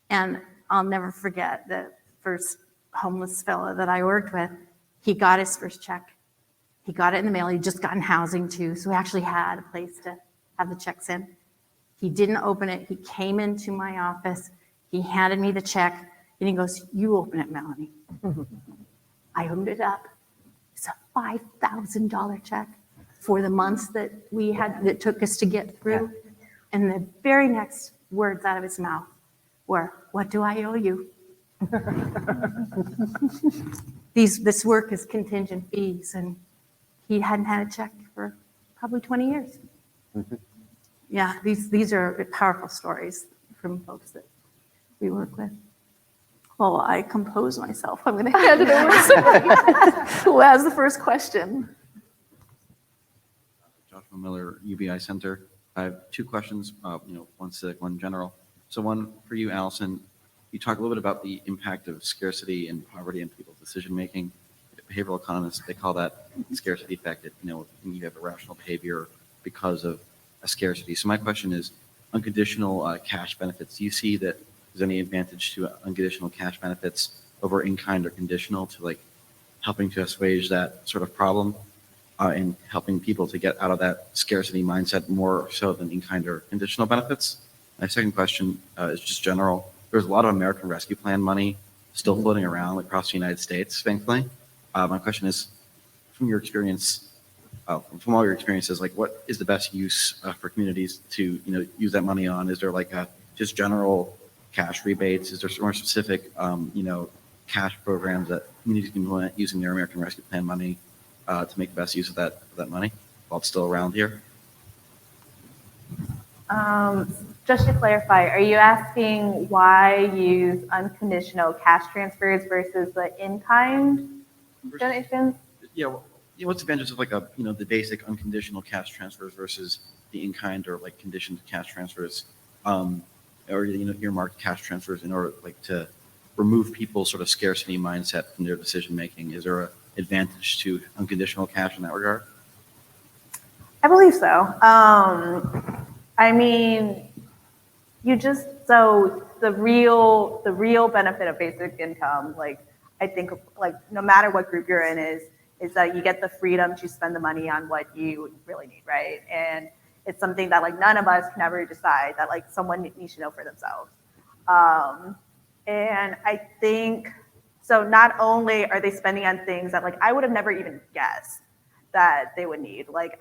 And I'll never forget the first homeless fella that I worked with. He got his first check. He got it in the mail. He'd just gotten housing too. So he actually had a place to have the checks in. He didn't open it. He came into my office. He handed me the check, and he goes, "You open it, Melanie." I opened it up. It's a $5,000 check for the months that we had, that took us to get through. And the very next words out of his mouth were, "What do I owe you?" This work is contingent fees, and he hadn't had a check for probably 20 years. Yeah, these are powerful stories from folks that we work with. Well, I compose myself. I'm going to hand it over to somebody who has the first question. Joshua Miller, UBI Center. I have two questions, one civic, one general. So one for you, Allison. You talk a little bit about the impact of scarcity and poverty on people's decision making. Behavioral economists, they call that scarcity effect. When you have irrational behavior because of a scarcity. So my question is, unconditional cash benefits. Do you see that there's any advantage to unconditional cash benefits over in-kind or conditional to like helping to assuage that sort of problem and helping people to get out of that scarcity mindset more so than in-kind or conditional benefits? My second question is just general. There's a lot of American Rescue Plan money still floating around across the United States, thankfully. My question is, from your experience, from all your experiences, like what is the best use for communities to use that money on? Is there like a just general cash rebates? Is there more specific cash programs that communities can implement using their American Rescue Plan money to make the best use of that money while it's still around here? Just to clarify, are you asking why use unconditional cash transfers versus the in-kind donations? Yeah, what's the advantage of like the basic unconditional cash transfers versus the in-kind or like conditioned cash transfers, or earmarked cash transfers in order like to remove people's sort of scarcity mindset from their decision making? Is there an advantage to unconditional cash in that regard? I believe so. I mean, so the real benefit of basic income, like I think, like no matter what group you're in, is that you get the freedom to spend the money on what you really need, right? And it's something that like none of us can ever decide, that like someone needs to know for themselves. And I think so. Not only are they spending on things that like I would have never even guessed that they would need, like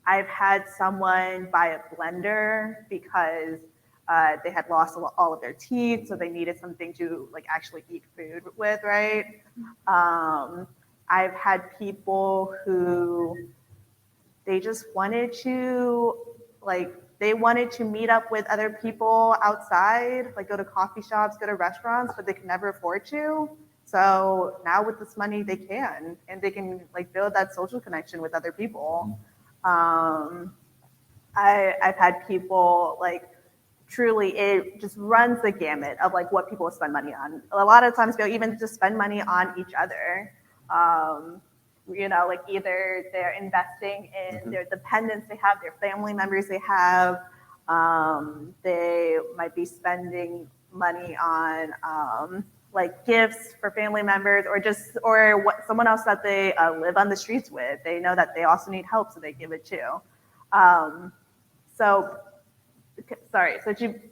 I've had someone buy a blender because they had lost all of their teeth, so they needed something to like actually eat food with, right? I've had people who they just wanted to meet up with other people outside, like go to coffee shops, go to restaurants, but they could never afford to. So now with this money they can, and they can like build that social connection with other people. I've had people like truly, it just runs the gamut of like what people spend money on. A lot of times they'll even just spend money on each other. Like either they're investing in their dependents they have, their family members they have. They might be spending money on like gifts for family members, or what someone else that they live on the streets with. They know that they also need help, so they give it too. So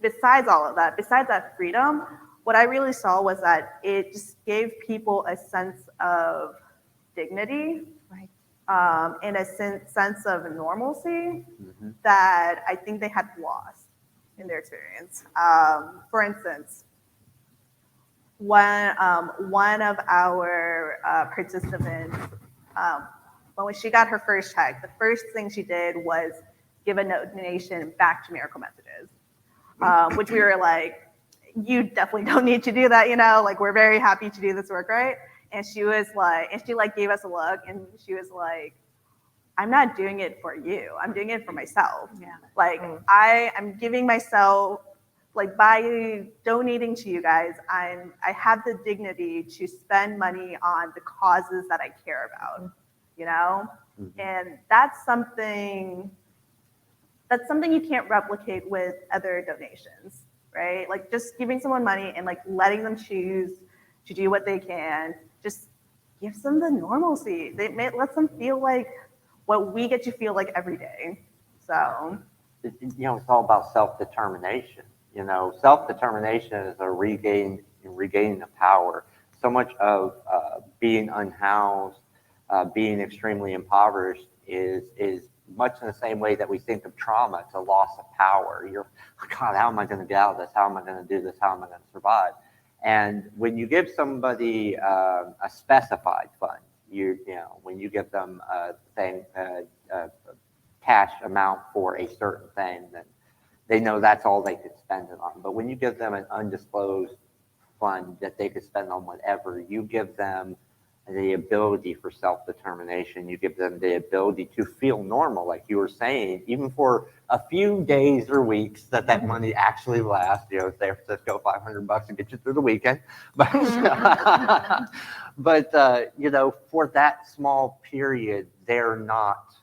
besides all of that, besides that freedom, what I really saw was that it just gave people a sense of dignity, right? And a sense of normalcy that I think they had lost in their experience. For instance, one of our participants, when she got her first check, the first thing she did was give a donation back to Miracle Messages, which we were like, you definitely don't need to do that, like we're very happy to do this work, right? And she was like, and she like gave us a look, and she was like, I'm not doing it for you, I'm doing it for myself. Yeah. Like I am giving myself, like by donating to you guys, I have the dignity to spend money on the causes that I care about, and that's something you can't replicate with other donations, right? Like just giving someone money and like letting them choose to do what they can, just gives them the normalcy. Lets them feel like what we get to feel like every day. So, it's all about self-determination. Self-determination is a regaining of power. So much of being unhoused, being extremely impoverished is much in the same way that we think of trauma. It's a loss of power. God, how am I going to get out of this? How am I going to do this? How am I going to survive? And when you give somebody a specified fund, when you give them a cash amount for a certain thing, then they know that's all they could spend it on. But when you give them an undisclosed fund that they could spend on whatever, you give them the ability for self-determination. You give them the ability to feel normal, like you were saying, even for a few days or weeks that money actually lasts. You know, San Francisco, $500 to get you through the weekend. But, you know, for that small period, they're not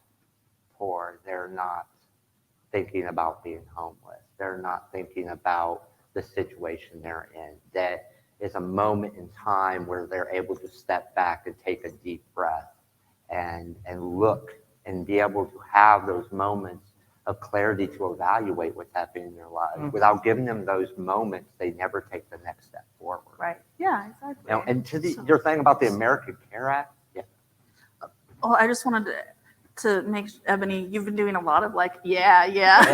poor. They're not thinking about being homeless. They're not thinking about the situation they're in. That is a moment in time where they're able to step back and take a deep breath and look and be able to have those moments of clarity to evaluate what's happening in their lives. Mm-hmm. Without giving them those moments, they never take the next step forward. Right. Yeah, exactly. You know, and to your thing about the American Care Act, yeah. Well, I just wanted to make Ebony, you've been doing a lot of like, yeah.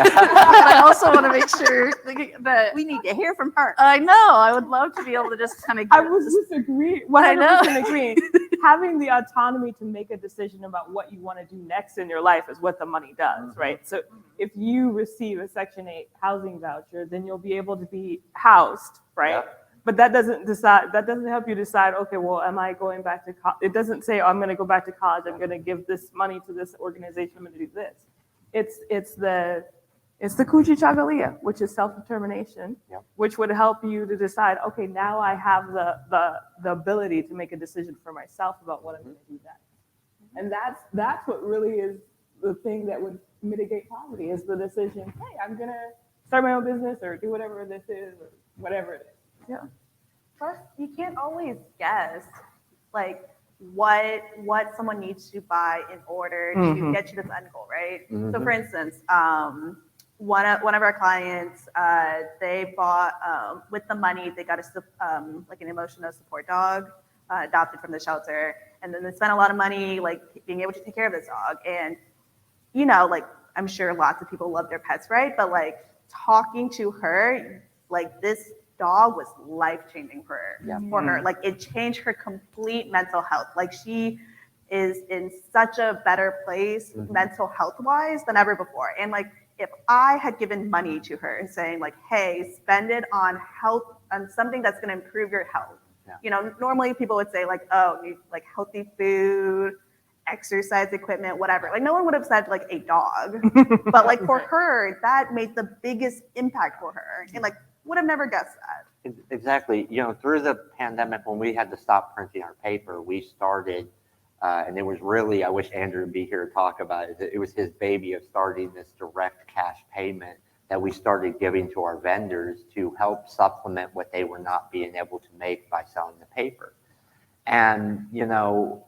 But I also want to make sure that We need to hear from her. I know. I would love to be able to just kind of. I was disagreeing. I know. 100% agreeing. Having the autonomy to make a decision about what you want to do next in your life is what the money does, right? So if you receive a Section 8 housing voucher, then you'll be able to be housed, right? Yeah. But that doesn't help you decide, okay, well, am I going back to college? It doesn't say, oh, I'm going to go back to college. I'm going to give this money to this organization. I'm going to do this. It's the Coochie Chagalia, which is self-determination, Yep. which would help you to decide, okay, now I have the ability to make a decision for myself about what I'm going to do next. And that's what really is the thing that would mitigate poverty, is the decision, hey, I'm going to start my own business or do whatever this is or whatever it is. Yeah. Plus, you can't always guess like what someone needs to buy in order to get you to this end goal, right? So, for instance, one of our clients, they bought with the money, they got like an emotional support dog adopted from the shelter, and then they spent a lot of money like being able to take care of this dog. And you know, like I'm sure lots of people love their pets, right? But like talking to her, like this dog was life-changing for her. Like it changed her complete mental health. Like she is in such a better place mental health-wise than ever before. And like if I had given money to her and saying like, hey, spend it on health, on something that's going to improve your health. Yeah. You know, normally people would say like, oh, you like healthy food, exercise equipment, whatever. Like no one would have said like a dog, but like for her, that made the biggest impact for her. And like would have never guessed that. Exactly. You know, through the pandemic, when we had to stop printing our paper, we started, and it was really, I wish Andrew would be here to talk about it. It was his baby of starting this direct cash payment that we started giving to our vendors to help supplement what they were not being able to make by selling the paper. And, you know,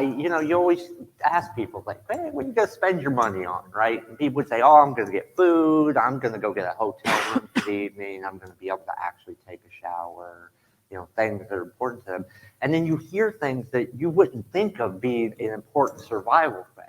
you always ask people like, hey, what are you going to spend your money on, right? And people would say, oh, I'm going to get food. I'm going to go get a hotel room for the evening. I'm going to be able to actually take a shower, you know, things that are important to them. And then you hear things that you wouldn't think of being an important survival thing.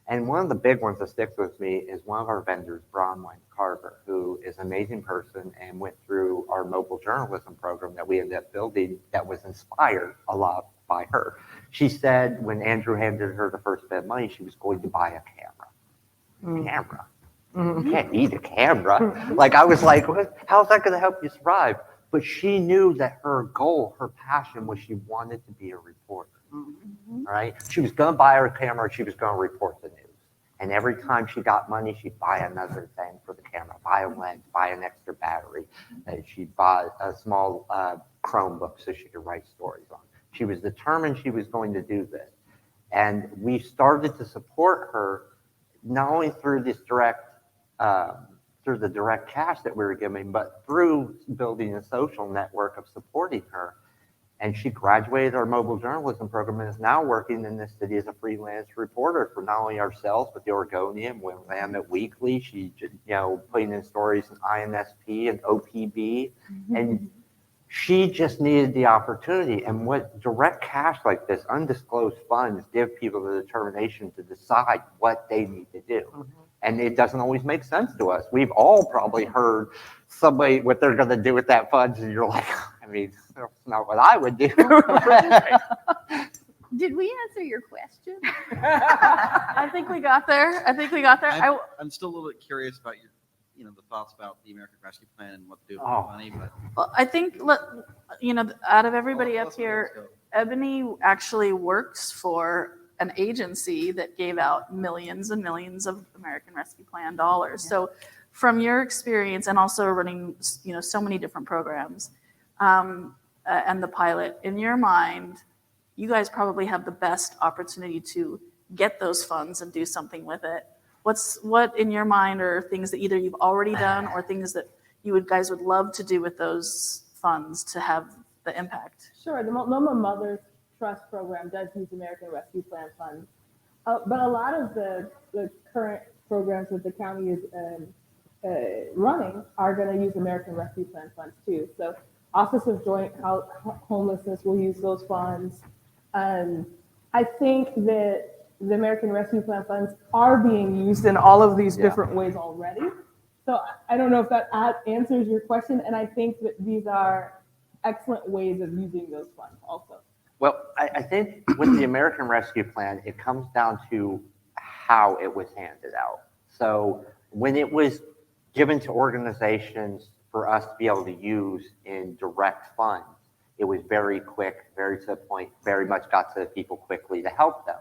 And one of the big ones that sticks with me is one of our vendors, Bronwyn Carver, who is an amazing person and went through our mobile journalism program that we ended up building that was inspired a lot by her. She said when Andrew handed her the first bit of money, she was going to buy a camera. Camera? You can't need a camera. Like I was like, how's that going to help you survive? But she knew that her goal, her passion was she wanted to be a reporter. All right? She was going to buy her a camera. She was going to report the news. And every time she got money, she'd buy another thing for the camera, buy a lens, buy an extra battery. She'd buy a small Chromebook so she could write stories on. She was determined she was going to do this. And we started to support her not only through this through the direct cash that we were giving, but through building a social network of supporting her. And she graduated our mobile journalism program and is now working in this city as a freelance reporter for not only ourselves, but the Oregonian, Willamette Weekly. She, you know, putting in stories in INSP and OPB. And she just needed the opportunity. And what direct cash like this, undisclosed funds, give people the determination to decide what they need to do. And it doesn't always make sense to us. We've all probably heard somebody what they're going to do with that funds, and you're like, I mean, that's not what I would do. Did we answer your question? I think we got there. I'm still a little bit curious about your, you know, the thoughts about the American Rescue Plan and what to do with the money. But Well, I think, you know, out of everybody up here, Ebony actually works for an agency that gave out millions and millions of American Rescue Plan dollars. So from your experience and also running, so many different programs, and the pilot, in your mind, you guys probably have the best opportunity to get those funds and do something with it. What in your mind are things that either you've already done or things that you guys would love to do with those funds to have the impact? Sure, the Multnomah Mothers Trust Program does use American Rescue Plan funds, but a lot of the current programs that the county is running are going to use American Rescue Plan funds too. So Office of Joint Homelessness will use those funds. I think that the American Rescue Plan funds are being used in all of these different ways already. So I don't know if that answers your question, and I think that these are excellent ways of using those funds also. Well, I think with the American Rescue Plan, it comes down to how it was handed out. So when it was given to organizations for us to be able to use in direct funds, it was very quick, very to the point, very much got to the people quickly to help them.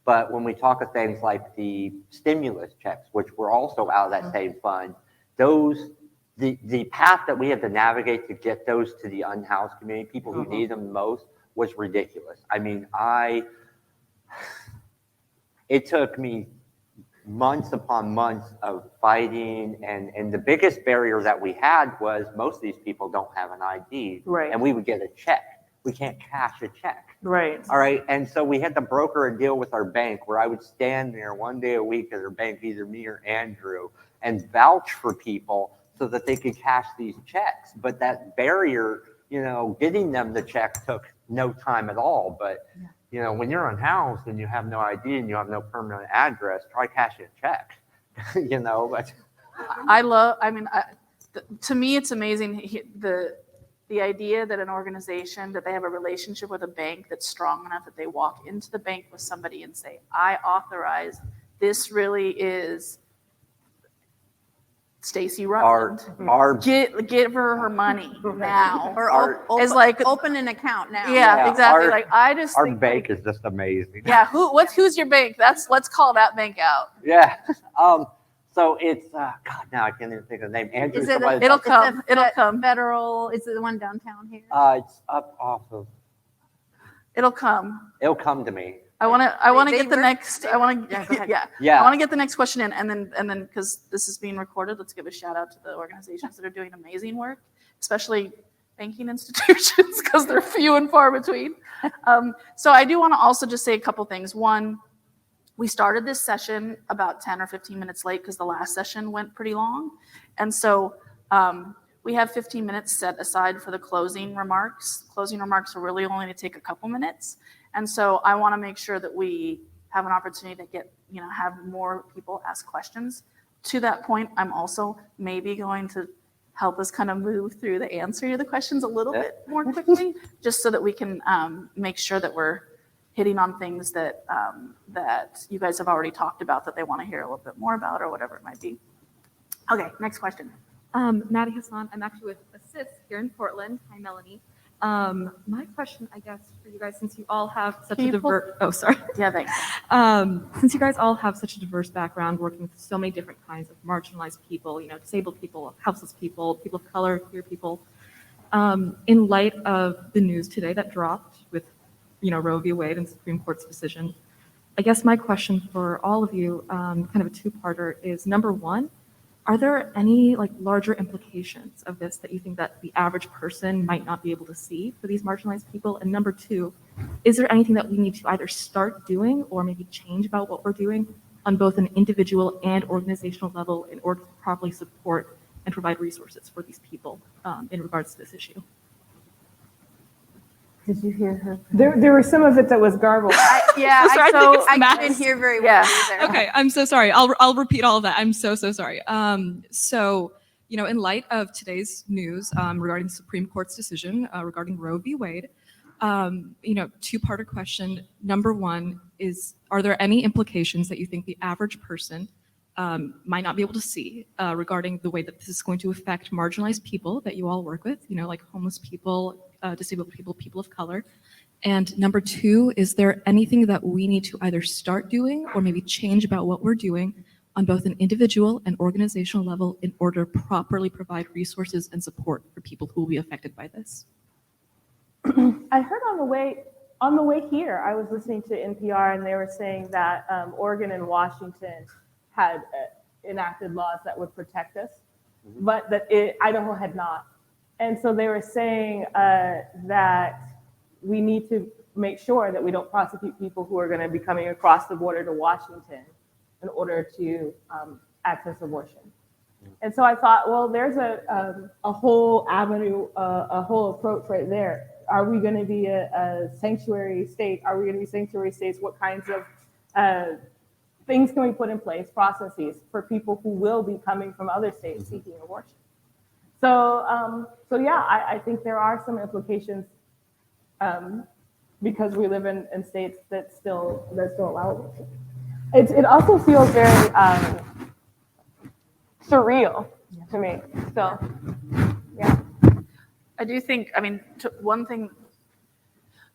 But when we talk of things like the stimulus checks, which were also out of that same fund, the path that we had to navigate to get those to the unhoused community, people who need them the most, was ridiculous. I mean, it took me months upon months of fighting, and the biggest barrier that we had was most of these people don't have an ID, Right. and we would get a check. We can't cash a check. Right. All right, and so we had to broker a deal with our bank where I would stand there one day a week at our bank, either me or Andrew, and vouch for people so that they could cash these checks. But that barrier, getting them the check took no time at all. But when you're unhoused and you have no ID and you have no permanent address, try cashing a check. But to me, it's amazing the idea that an organization, that they have a relationship with a bank that's strong enough that they walk into the bank with somebody and say, I authorize, this really is Stacy Rutland. Give her money now. Or open an account now. Yeah, exactly. Our bank is just amazing. Yeah, who's your bank? Let's call that bank out. Yeah. So it's God. Now I can't even think of the name. Andrew, It'll come. Federal. Is it the one downtown here? It's up off of. It'll come. It'll come to me. I want to get the next. I want to. Yeah. I want to get the next question in, and then because this is being recorded, let's give a shout out to the organizations that are doing amazing work, especially banking institutions, because they're few and far between. So I do want to also just say a couple things. One, we started this session about 10 or 15 minutes late because the last session went pretty long, and so we have 15 minutes set aside for the closing remarks. Closing remarks are really only to take a couple minutes. And so I want to make sure that we have an opportunity to have more people ask questions. To that point, I'm also maybe going to help us kind of move through the answer to the questions a little bit more quickly, just so that we can make sure that we're hitting on things that you guys have already talked about that they want to hear a little bit more about or whatever it might be. Okay, next question. Maddie Hassan, I'm actually with Assist here in Portland. Hi, Melanie. My question, I guess, for you guys, since you all have such a diverse, Yeah, thanks. Since you guys all have such a diverse background, working with so many different kinds of marginalized people, disabled people, houseless people, people of color, queer people, in light of the news today that dropped with, Roe v. Wade and Supreme Court's decision, I guess my question for all of you, kind of a two-parter, is number one, are there any larger implications of this that you think that the average person might not be able to see for these marginalized people? And number two, is there anything that we need to either start doing or maybe change about what we're doing on both an individual and organizational level in order to properly support and provide resources for these people in regards to this issue? Did you hear her? There was some of it that was garbled. I didn't hear very well either. Okay, I'm so sorry. I'll repeat all of that. I'm so sorry. In light of today's news regarding the Supreme Court's decision regarding Roe v. Wade, two-parter question. Number one is, are there any implications that you think the average person might not be able to see regarding the way that this is going to affect marginalized people that you all work with, like homeless people, disabled people, people of color? And number two, is there anything that we need to either start doing or maybe change about what we're doing on both an individual and organizational level in order to properly provide resources and support for people who will be affected by this? I heard on the way here, I was listening to NPR and they were saying that Oregon and Washington had enacted laws that would protect us, but that Idaho had not. And so they were saying that we need to make sure that we don't prosecute people who are going to be coming across the border to Washington in order to access abortion. And so I thought, well, there's a whole avenue, a whole approach right there. Are we going to be a sanctuary state? Are we going to be sanctuary states? What kinds of things can we put in place, processes for people who will be coming from other states seeking abortion? So yeah, I think there are some implications because we live in states that still allow abortion. It also feels very surreal to me. So yeah. I do think, I mean, one thing,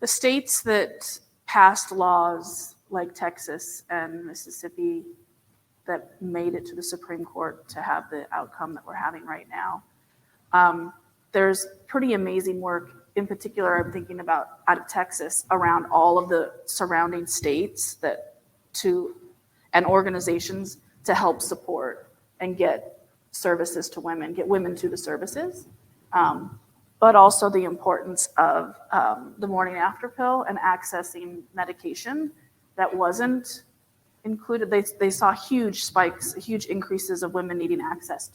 the states that passed laws like Texas and Mississippi that made it to the Supreme Court to have the outcome that we're having right now, there's pretty amazing work. In particular, I'm thinking about out of Texas around all of the surrounding states and organizations to help support and get services to women, get women to the services. But also the importance of the morning after pill and accessing medication that wasn't included. They saw huge spikes, huge increases of women needing access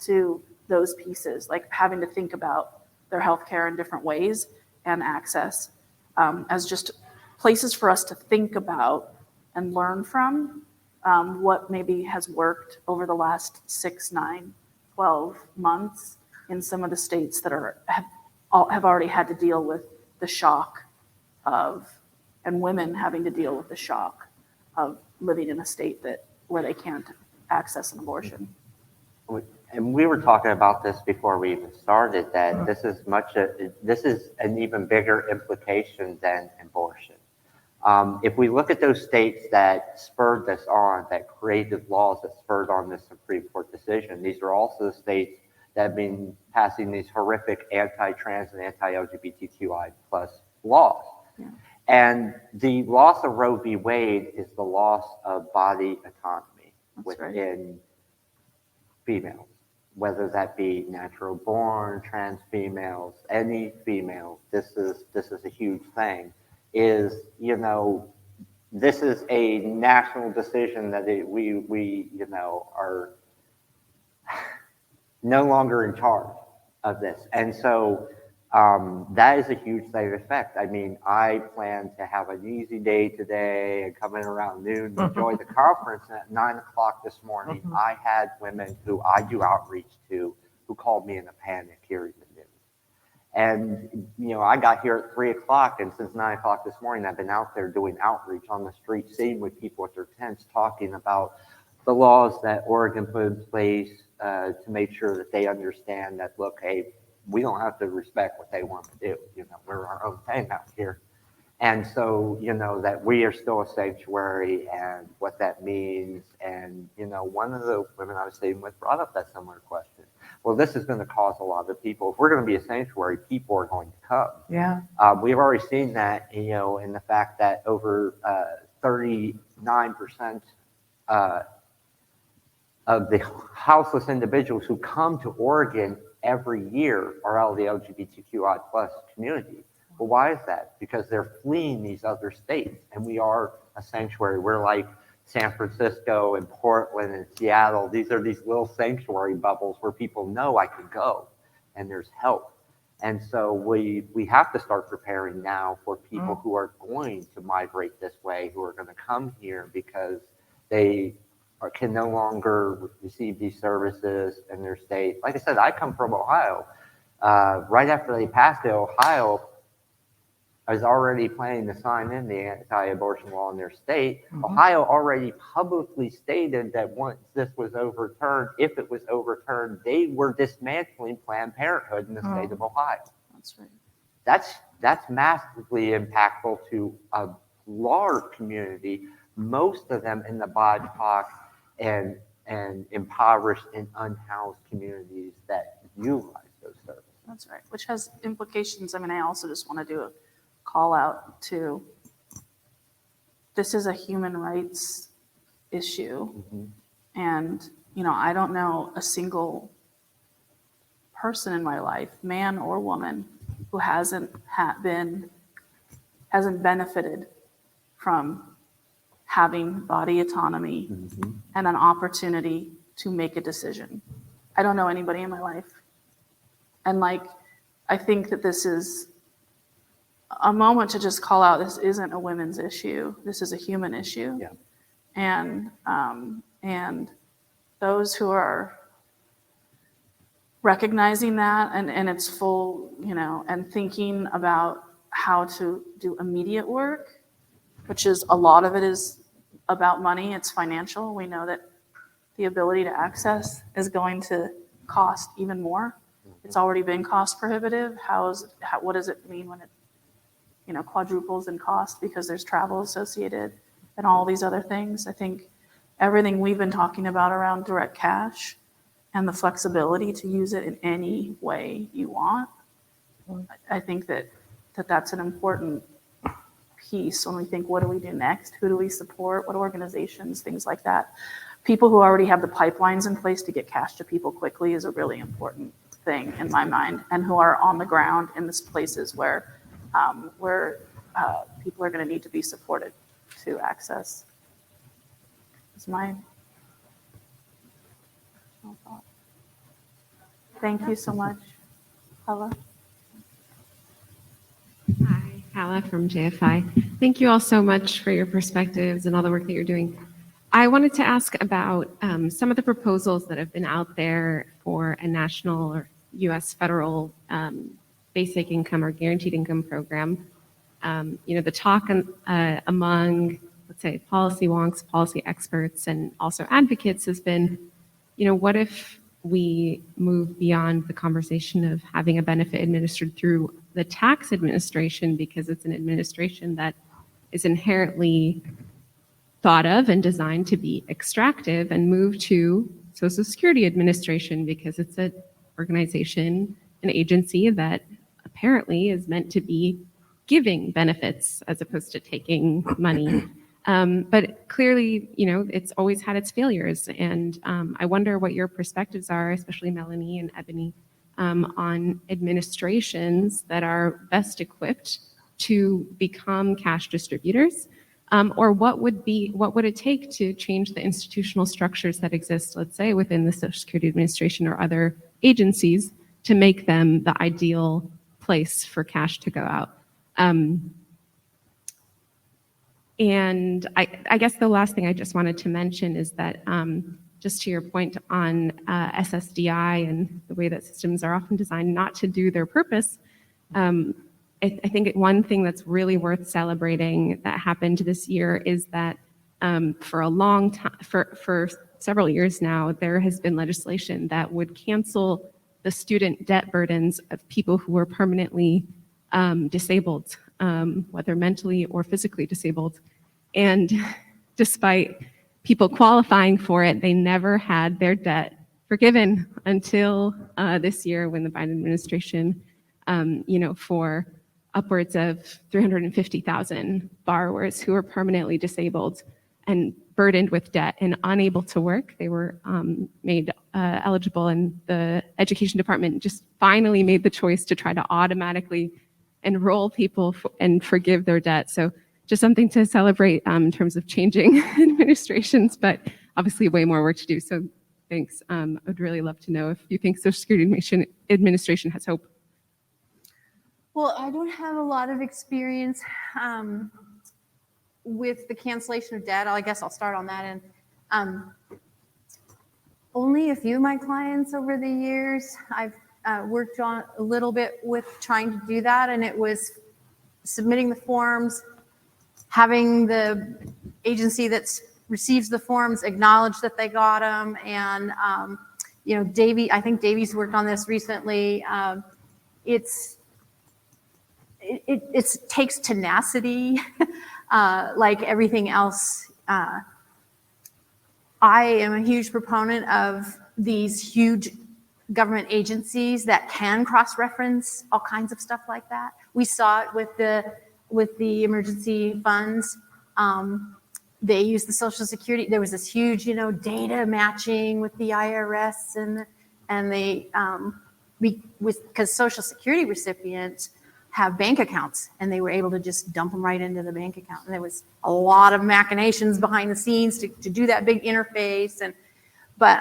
to those pieces, like having to think about their healthcare in different ways and access as just places for us to think about and learn from what maybe has worked over the last 6, 9, 12 months in some of the states that have already had to deal with the shock and women having to deal with the shock of living in a state where they can't access an abortion. And we were talking about this before we even started, that this is an even bigger implication than abortion. If we look at those states that spurred this on, that created laws that spurred on this Supreme Court decision, these are also the states that have been passing these horrific anti-trans and anti-LGBTQI plus laws. Yeah. And the loss of Roe v. Wade is the loss of body autonomy within females, whether that be natural born, trans females, any female. This is a huge thing. This is a national decision that we are no longer in charge of this. And so that is a huge thing to affect. I mean, I plan to have an easy day today and come in around noon and enjoy the conference. And at 9 o'clock this morning, I had women who I do outreach to who called me in a panic hearing the news. And, I got here at 3 o'clock, and since 9 o'clock this morning, I've been out there doing outreach on the street, sitting with people at their tents, talking about the laws that Oregon put in place to make sure that they understand that, look, hey, we don't have to respect what they want to do. We're our own thing out here. And so, that we are still a sanctuary and what that means. And, one of the women I was sitting with brought up that similar question. Well, this is going to cause a lot of people. If we're going to be a sanctuary, people are going to come. Yeah. We've already seen that, in the fact that over 39% of the houseless individuals who come to Oregon every year are out of the LGBTQI plus community. Well, why is that? Because they're fleeing these other states, and we are a sanctuary. We're like San Francisco and Portland and Seattle. These are these little sanctuary bubbles where people know I can go and there's help. And so we have to start preparing now for people who are going to migrate this way, who are going to come here because they can no longer receive these services in their state. Like I said, I come from Ohio. Right after they passed it, Ohio is already planning to sign in the anti-abortion law in their state. Ohio already publicly stated that once this was overturned, if it was overturned, they were dismantling Planned Parenthood in the state of Ohio. That's right. That's massively impactful to a large community, most of them in the BIPOC and impoverished and unhoused communities that utilize those services. That's right, which has implications. I mean, I also just want to do a call out to, this is a human rights issue. And, you know, I don't know a single person in my life, man or woman, who hasn't benefited from having body autonomy and an opportunity to make a decision. I don't know anybody in my life. And like, I think that this is a moment to just call out, this isn't a women's issue. This is a human issue. Yeah. And those who are recognizing that and its full, you know, and thinking about how to do immediate work, which is a lot of it is about money, it's financial. We know that the ability to access is going to cost even more. It's already been cost prohibitive. What does it mean when it, you know, quadruples in cost because there's travel associated and all these other things? I think everything we've been talking about around direct cash and the flexibility to use it in any way you want, I think that's an important piece when we think, what do we do next? Who do we support? What organizations? Things like that. People who already have the pipelines in place to get cash to people quickly is a really important thing in my mind, and who are on the ground in these places where people are going to need to be supported to access. Is my thought. Thank you so much, Ella. Hi, Hala from JFI. Thank you all so much for your perspectives and all the work that you're doing. I wanted to ask about some of the proposals that have been out there for a national or U.S. federal basic income or guaranteed income program. You know, the talk among, let's say, policy wonks, policy experts, and also advocates has been, you know, what if we move beyond the conversation of having a benefit administered through the tax administration, because it's an administration that is inherently thought of and designed to be extractive, and move to Social Security Administration because it's an organization, an agency that apparently is meant to be giving benefits as opposed to taking money. But clearly, you know, it's always had its failures. And I wonder what your perspectives are, especially Melanie and Ebony, on administrations that are best equipped to become cash distributors, or what would it take to change the institutional structures that exist, let's say, within the Social Security Administration or other agencies to make them the ideal place for cash to go out. And I guess the last thing I just wanted to mention is that just to your point on SSDI and the way that systems are often designed not to do their purpose, I think one thing that's really worth celebrating that happened this year is that for a long time, for several years now, there has been legislation that would cancel the student debt burdens of people who were permanently disabled, whether mentally or physically disabled. And despite people qualifying for it, they never had their debt forgiven until this year, when the Biden administration, you know, for upwards of 350,000 borrowers who were permanently disabled and burdened with debt and unable to work, they were made eligible, and the education department just finally made the choice to try to automatically enroll people and forgive their debt. So just something to celebrate in terms of changing administrations, but obviously way more work to do. So thanks. I would really love to know if you think Social Security Administration has hope. Well, I don't have a lot of experience with the cancellation of debt. I guess I'll start on that end. Only a few of my clients over the years, I've worked on a little bit with trying to do that, and it was submitting the forms, having the agency that receives the forms acknowledge that they got them, and you know, I think Davey's worked on this recently. it takes tenacity, like everything else. I am a huge proponent of these huge government agencies that can cross-reference all kinds of stuff like that. We saw it with the emergency funds. They used the Social Security. There was this huge, data matching with the IRS and they because Social Security recipients have bank accounts, and they were able to just dump them right into the bank account. And there was a lot of machinations behind the scenes to do that big interface. But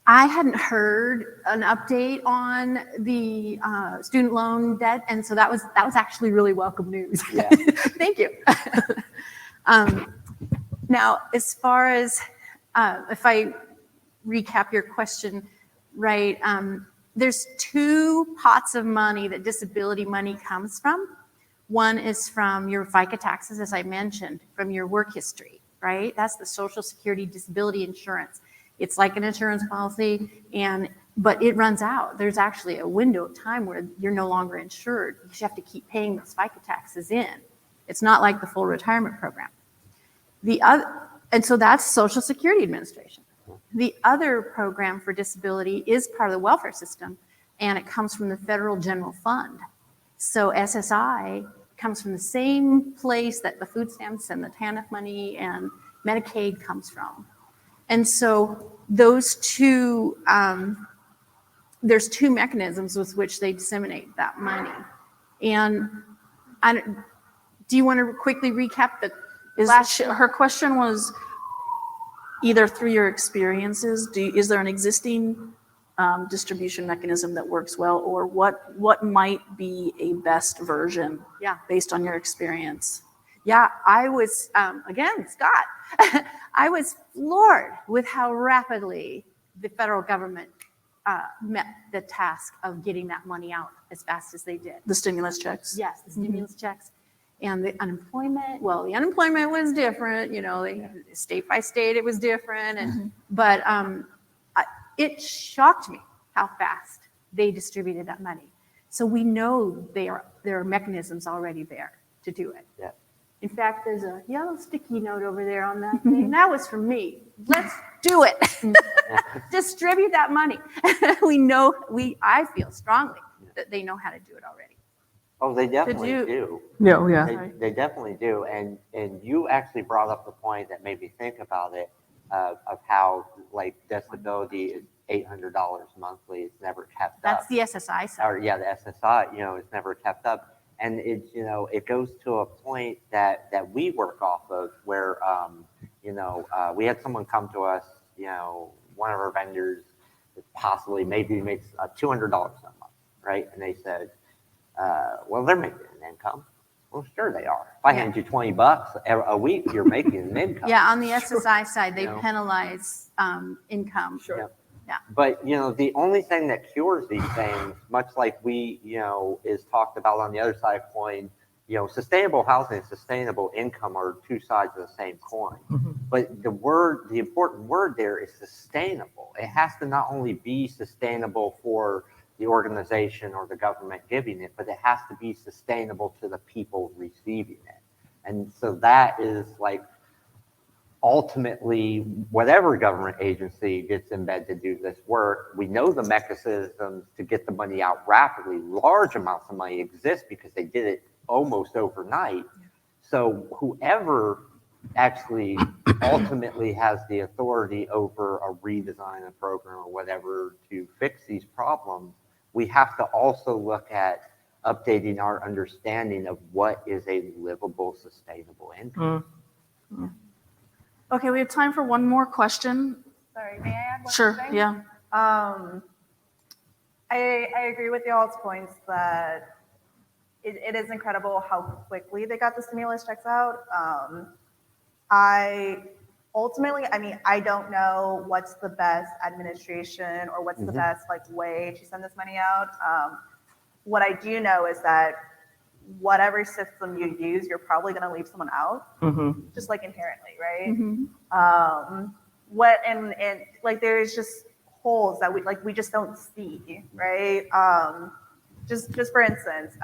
I hadn't heard an update on the student loan debt, and so that was actually really welcome news. Yeah. Thank you. Now, as far as if I recap your question, right? There's two pots of money that disability money comes from. One is from your FICA taxes, as I mentioned, from your work history, right? That's the Social Security disability insurance. It's like an insurance policy, but it runs out. There's actually a window of time where you're no longer insured because you have to keep paying those FICA taxes in. It's not like the full retirement program. And so that's Social Security Administration. The other program for disability is part of the welfare system, and it comes from the Federal General Fund. So SSI comes from the same place that the food stamps and the TANF money and Medicaid comes from. And so those two, there's two mechanisms with which they disseminate that money. And do you want to quickly recap the last? Her question was either through your experiences, is there an existing distribution mechanism that works well, or what might be a best version based on your experience? Yeah, I was, again, Scott, I was floored with how rapidly the federal government met the task of getting that money out as fast as they did. The stimulus checks? Yes, the stimulus checks. And the unemployment was different, state by state it was different. But it shocked me how fast they distributed that money. So we know there are mechanisms already there to do it. Yeah. In fact, there's a yellow sticky note over there on that thing. That was from me. Let's do it. Distribute that money. I feel strongly that they know how to do it already. Oh, they definitely do. No, yeah. They definitely do. And you actually brought up the point that made me think about it, of how like disability is $800 monthly. It's never kept up. That's the SSI side. Or the SSI, it's never kept up. And it goes to a point that we work off of where, we had someone come to us, one of our vendors possibly maybe makes $200 a month, right? And they said, well, they're making an income. Well, sure they are. If I hand you $20 a week, you're making an income. Yeah, on the SSI side, they penalize income. Sure. Yeah. Yeah. But, the only thing that cures these things, much like we, is talked about on the other side of the coin, sustainable housing and sustainable income are two sides of the same coin. But the important word there is sustainable. It has to not only be sustainable for the organization or the government giving it, but it has to be sustainable to the people receiving it. And so that is like ultimately whatever government agency gets in bed to do this work, we know the mechanisms to get the money out rapidly. Large amounts of money exist because they did it almost overnight. So whoever actually ultimately has the authority over a redesign of program or whatever to fix these problems, we have to also look at updating our understanding of what is a livable, sustainable income. Okay, we have time for one more question. Sorry, may I add one Sure, thing? yeah. I agree with y'all's points that it is incredible how quickly they got the stimulus checks out. I don't know what's the best administration or what's the best way to send this money out. What I do know is that whatever system you use, you're probably going to leave someone out, just like inherently, right? There's just holes that we just don't see, right? just for instance,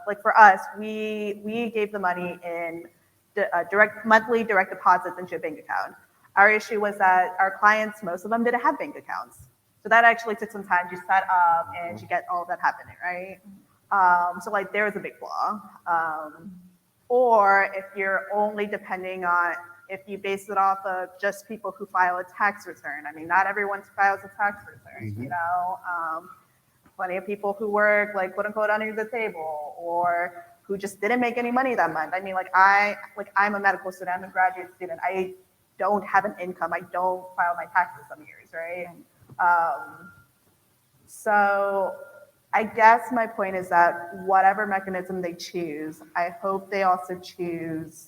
like for us, we gave the money in monthly direct deposits into a bank account. Our issue was that our clients, most of them didn't have bank accounts. So that actually took some time to set up and to get all of that happening, right? So like there was a big flaw. Or if you're only depending on, if you base it off of just people who file a tax return. I mean, not everyone files a tax return, you know? Plenty of people who work like quote unquote under the table or who just didn't make any money that month. I mean, I'm a medical student, I'm a graduate student. I don't have an income. I don't file my taxes some years, right? So I guess my point is that whatever mechanism they choose, I hope they also choose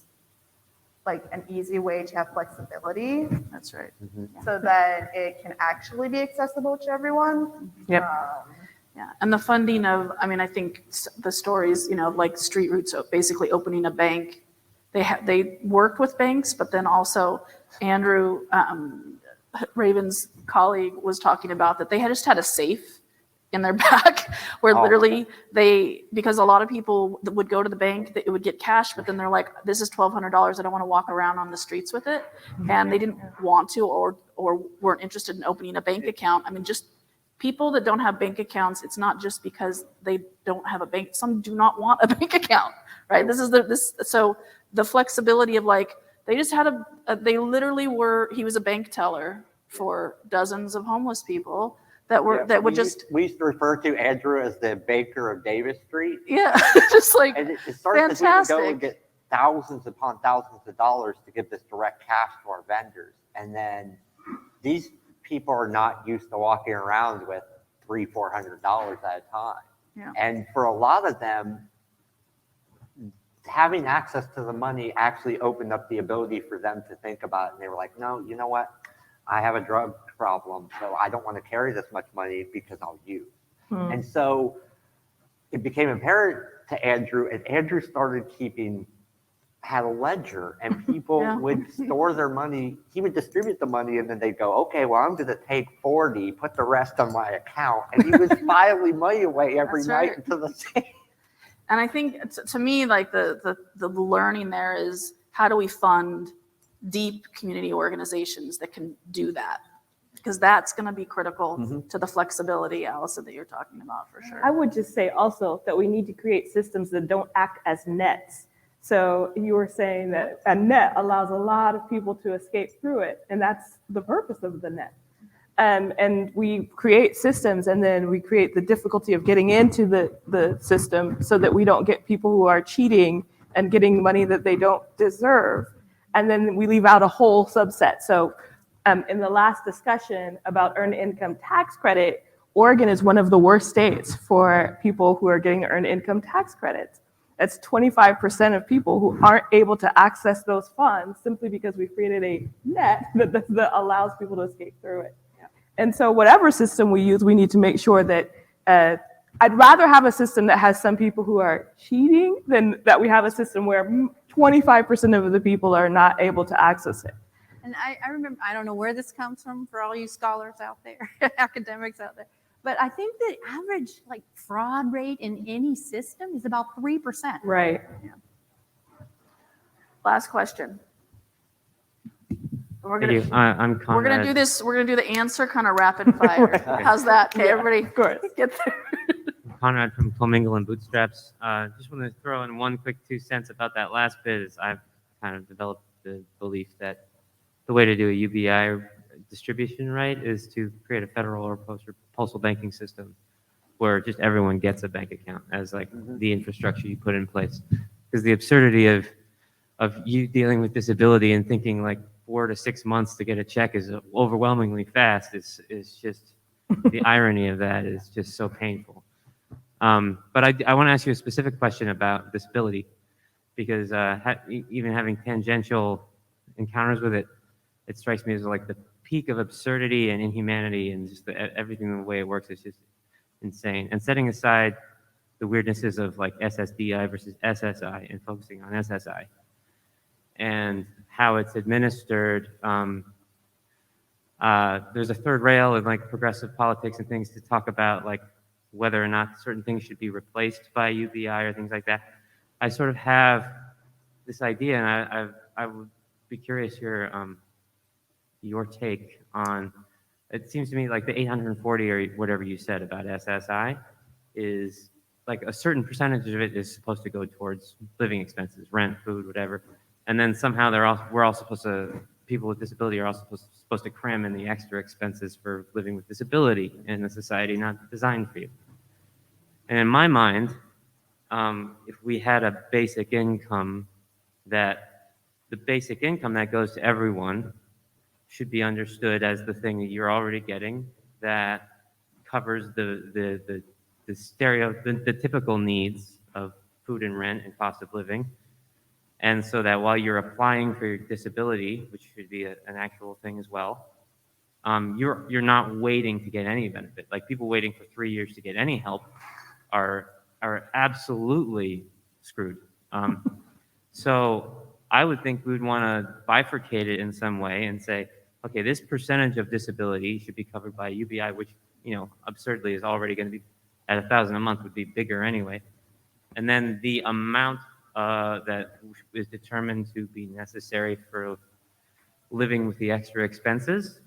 like an easy way to have flexibility. That's right. So that it can actually be accessible to everyone. Yep. Yeah, and the funding of, I mean, I think the stories, you know, like Street Roots basically opening a bank. They worked with banks, but then also Andrew Raven's colleague was talking about that they just had a safe in their back where literally because a lot of people that would go to the bank, it would get cash, but then they're like, this is $1,200. I don't want to walk around on the streets with it. And they didn't want to or weren't interested in opening a bank account. I mean, just people that don't have bank accounts, it's not just because they don't have a bank. Some do not want a bank account, right? So the flexibility of like, they just had they literally he was a bank teller for dozens of homeless people that would just. We used to refer to Andrew as the baker of Davis Street. Yeah, just like and it started because we would fantastic. go and get thousands upon thousands of dollars to give this direct cash to our vendors. And then these people are not used to walking around with $300-400 at a time. Yeah. And for a lot of them, having access to the money actually opened up the ability for them to think about it. And they were like, no, you know what? I have a drug problem, so I don't want to carry this much money because I'll use. And so it became apparent to Andrew, and Andrew had a ledger, and people would store their money. He would distribute the money, and then they'd go, okay, well, I'm going to take 40, put the rest on my account. And he was filing money away every night into the safe. And I think to me, like the learning there is how do we fund deep community organizations that can do that? Because that's going to be critical to the flexibility, Allison, that you're talking about for sure. I would just say also that we need to create systems that don't act as nets. So you were saying that a net allows a lot of people to escape through it, and that's the purpose of the net. And we create systems, and then we create the difficulty of getting into the system so that we don't get people who are cheating and getting money that they don't deserve. And then we leave out a whole subset. So in the last discussion about earned income tax credit, Oregon is one of the worst states for people who are getting earned income tax credits. That's 25% of people who aren't able to access those funds simply because we created a net that allows people to escape through it. And so whatever system we use, we need to make sure that I'd rather have a system that has some people who are cheating than that we have a system where 25% of the people are not able to access it. And I remember, I don't know where this comes from for all you scholars out there, academics out there, but I think the average like fraud rate in any system is about 3%. Right. Yeah. Last question. We're Thank you. I'm Conrad. We're gonna do this. We're gonna do the answer kind of rapid fire. How's that? Okay, everybody, Of course. get there. Conrad from Commingle and Bootstraps. Just want to throw in one quick 2 cents about that last bit. Is I've kind of developed the belief that the way to do a UBI distribution right is to create a federal or postal banking system where just everyone gets a bank account as like the infrastructure you put in place. Because the absurdity of you dealing with disability and thinking like 4 to 6 months to get a check is overwhelmingly fast is just the irony of that is just so painful. But I want to ask you a specific question about disability because even having tangential encounters with it, it strikes me as like the peak of absurdity and inhumanity and just everything the way it works is just insane. And setting aside the weirdnesses of like SSDI versus SSI and focusing on SSI and how it's administered, there's a third rail in like progressive politics and things to talk about like whether or not certain things should be replaced by UBI or things like that. I sort of have this idea, and I would be curious your take on. It seems to me like the 840 or whatever you said about SSI is like a certain percentage of it is supposed to go towards living expenses, rent, food, whatever, and then somehow we're all supposed to. People with disability are also supposed to cram in the extra expenses for living with disability in a society not designed for you. And in my mind, if we had a basic income that goes to everyone should be understood as the thing that you're already getting that covers the typical needs of food and rent and cost of living. And so that while you're applying for your disability, which should be an actual thing as well, you're not waiting to get any benefit. Like people waiting for 3 years to get any help are absolutely screwed. So I would think we would want to bifurcate it in some way and say, okay, this percentage of disability should be covered by UBI, which absurdly is already going to be at $1,000 a month would be bigger anyway, and then the amount that is determined to be necessary for living with the extra expenses,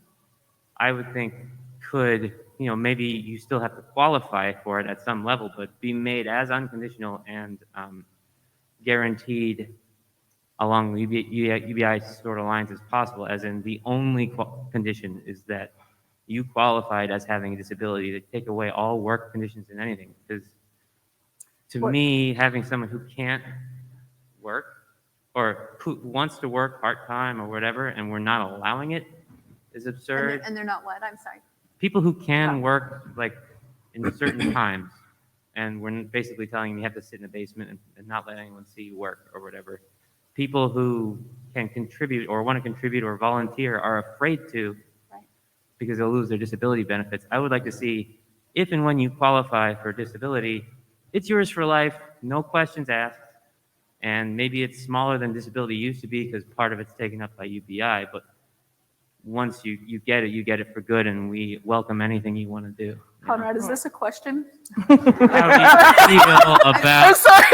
I would think could, maybe you still have to qualify for it at some level, but be made as unconditional and guaranteed along the UBI sort of lines as possible, as in the only condition is that you qualified as having a disability to take away all work conditions and anything. Because to me, having someone who can't work or who wants to work part-time or whatever, and we're not allowing it, is absurd. And they're not what? I'm sorry. People who can work like in certain times, and we're basically telling them you have to sit in the basement and not let anyone see you work or whatever. People who can contribute or want to contribute or volunteer are afraid to because they'll lose their disability benefits. I would like to see if and when you qualify for disability, it's yours for life, no questions asked, and maybe it's smaller than disability used to be because part of it's taken up by UBI, but once you get it for good, and we welcome anything you want to do. Conrad, is this a question? How do you feel about... I'm sorry,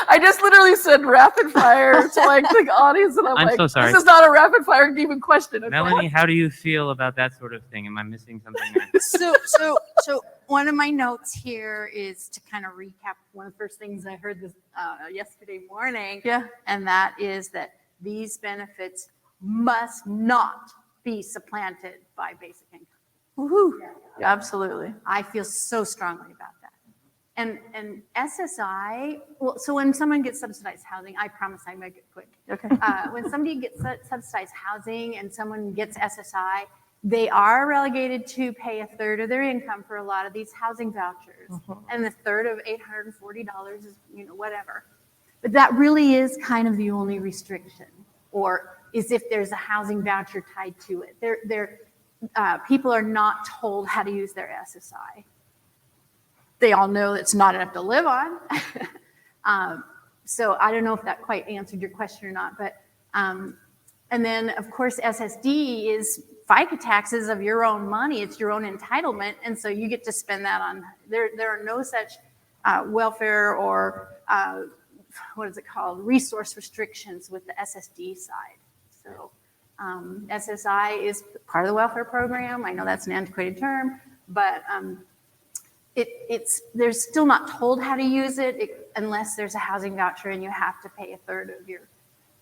I just literally said rapid fire to like the audience, and I'm like, so sorry. this is not a rapid fire even question. Melanie, how do you feel about that sort of thing? Am I missing something? So one of my notes here is to kind of recap one of the first things I heard this yesterday morning. Yeah. And that is that these benefits must not be supplanted by basic income. Woohoo! Yeah, absolutely. I feel so strongly about that. And SSI, well, so when someone gets subsidized housing, I promise I make it quick. Okay. When somebody gets subsidized housing and someone gets SSI, they are relegated to pay a third of their income for a lot of these housing vouchers. And the third of $840 is, whatever. But that really is kind of the only restriction, or is if there's a housing voucher tied to it. People are not told how to use their SSI. They all know it's not enough to live on. So I don't know if that quite answered your question or not, but and then of course SSD is FICA taxes of your own money. It's your own entitlement, and so you get to spend that on. There are no such welfare or what is it called, resource restrictions with the SSD side. So SSI is part of the welfare program. I know that's an antiquated term, but they're still not told how to use it unless there's a housing voucher and you have to pay a third of your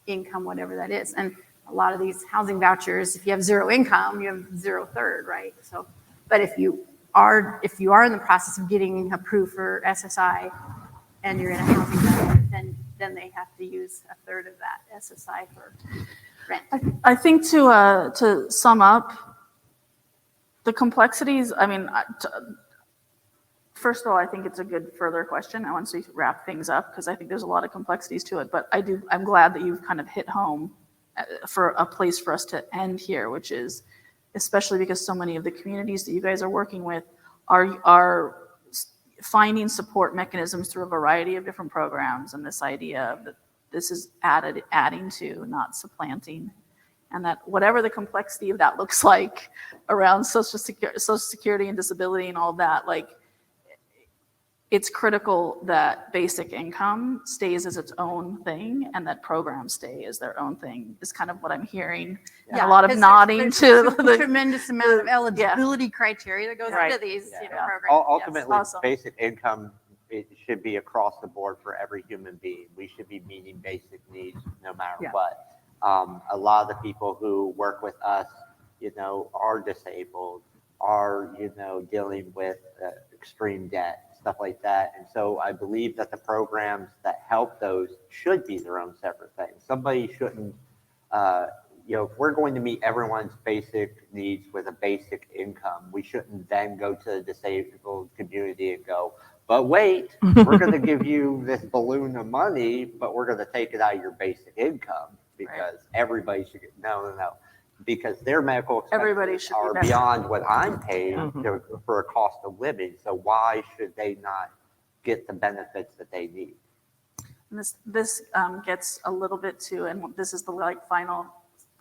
income, whatever that is. And a lot of these housing vouchers, if you have zero income, you have zero third, right? So, but if you are in the process of getting approved for SSI and you're in a housing voucher, then they have to use a third of that SSI for rent. I think to sum up the complexities, first of all, I think it's a good further question. I want to wrap things up because I think there's a lot of complexities to it, but I'm glad that you've kind of hit home for a place for us to end here, which is especially because so many of the communities that you guys are working with are finding support mechanisms through a variety of different programs, and this idea that this is adding to, not supplanting, and that whatever the complexity of that looks like around social security and disability and all that, like it's critical that basic income stays as its own thing and that programs stay as their own thing is kind of what I'm hearing. And a lot of 'cause nodding there's to a the, tremendous amount of eligibility criteria that goes Right. into these Yeah. programs. Ultimately, awesome. basic income, it should be across the board for every human being. We should be meeting basic needs no matter Yeah. what. A lot of the people who work with us, are disabled, are, dealing with extreme debt, stuff like that. And so I believe that the programs that help those should be their own separate thing. Somebody shouldn't, if we're going to meet everyone's basic needs with a basic income, we shouldn't then go to the disabled community and go, but wait, we're going to give you this balloon of money, but we're going to take it out of your basic income because everybody should get, no. Because their medical Everybody expenses should be are better. beyond what I'm paid Mhm. for a cost of living. So why should they not get the benefits that they need? and this gets a little bit to, and this is the final,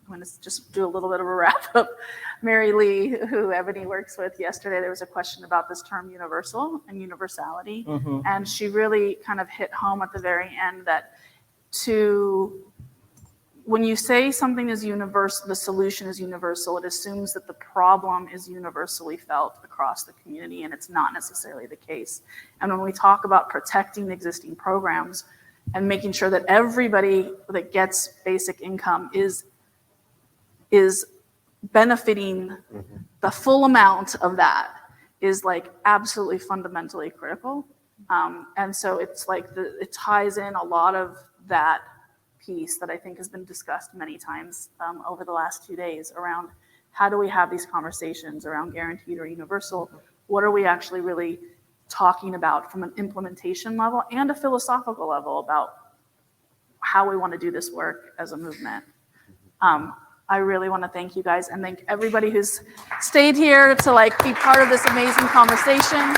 I'm going to just do a little bit of a wrap up. Mary Lee, who Ebony works with yesterday, there was a question about this term universal and universality. Mhm. And she really kind of hit home at the very end that when you say something is universal, the solution is universal, it assumes that the problem is universally felt across the community, and it's not necessarily the case. And when we talk about protecting existing programs and making sure that everybody that gets basic income is benefiting the full amount of that is like absolutely fundamentally critical. And so it's like it ties in a lot of that piece that I think has been discussed many times over the last 2 days around how do we have these conversations around guaranteed or universal? What are we actually really talking about from an implementation level and a philosophical level about how we want to do this work as a movement? I really want to thank you guys and thank everybody who's stayed here to be part of this amazing conversation.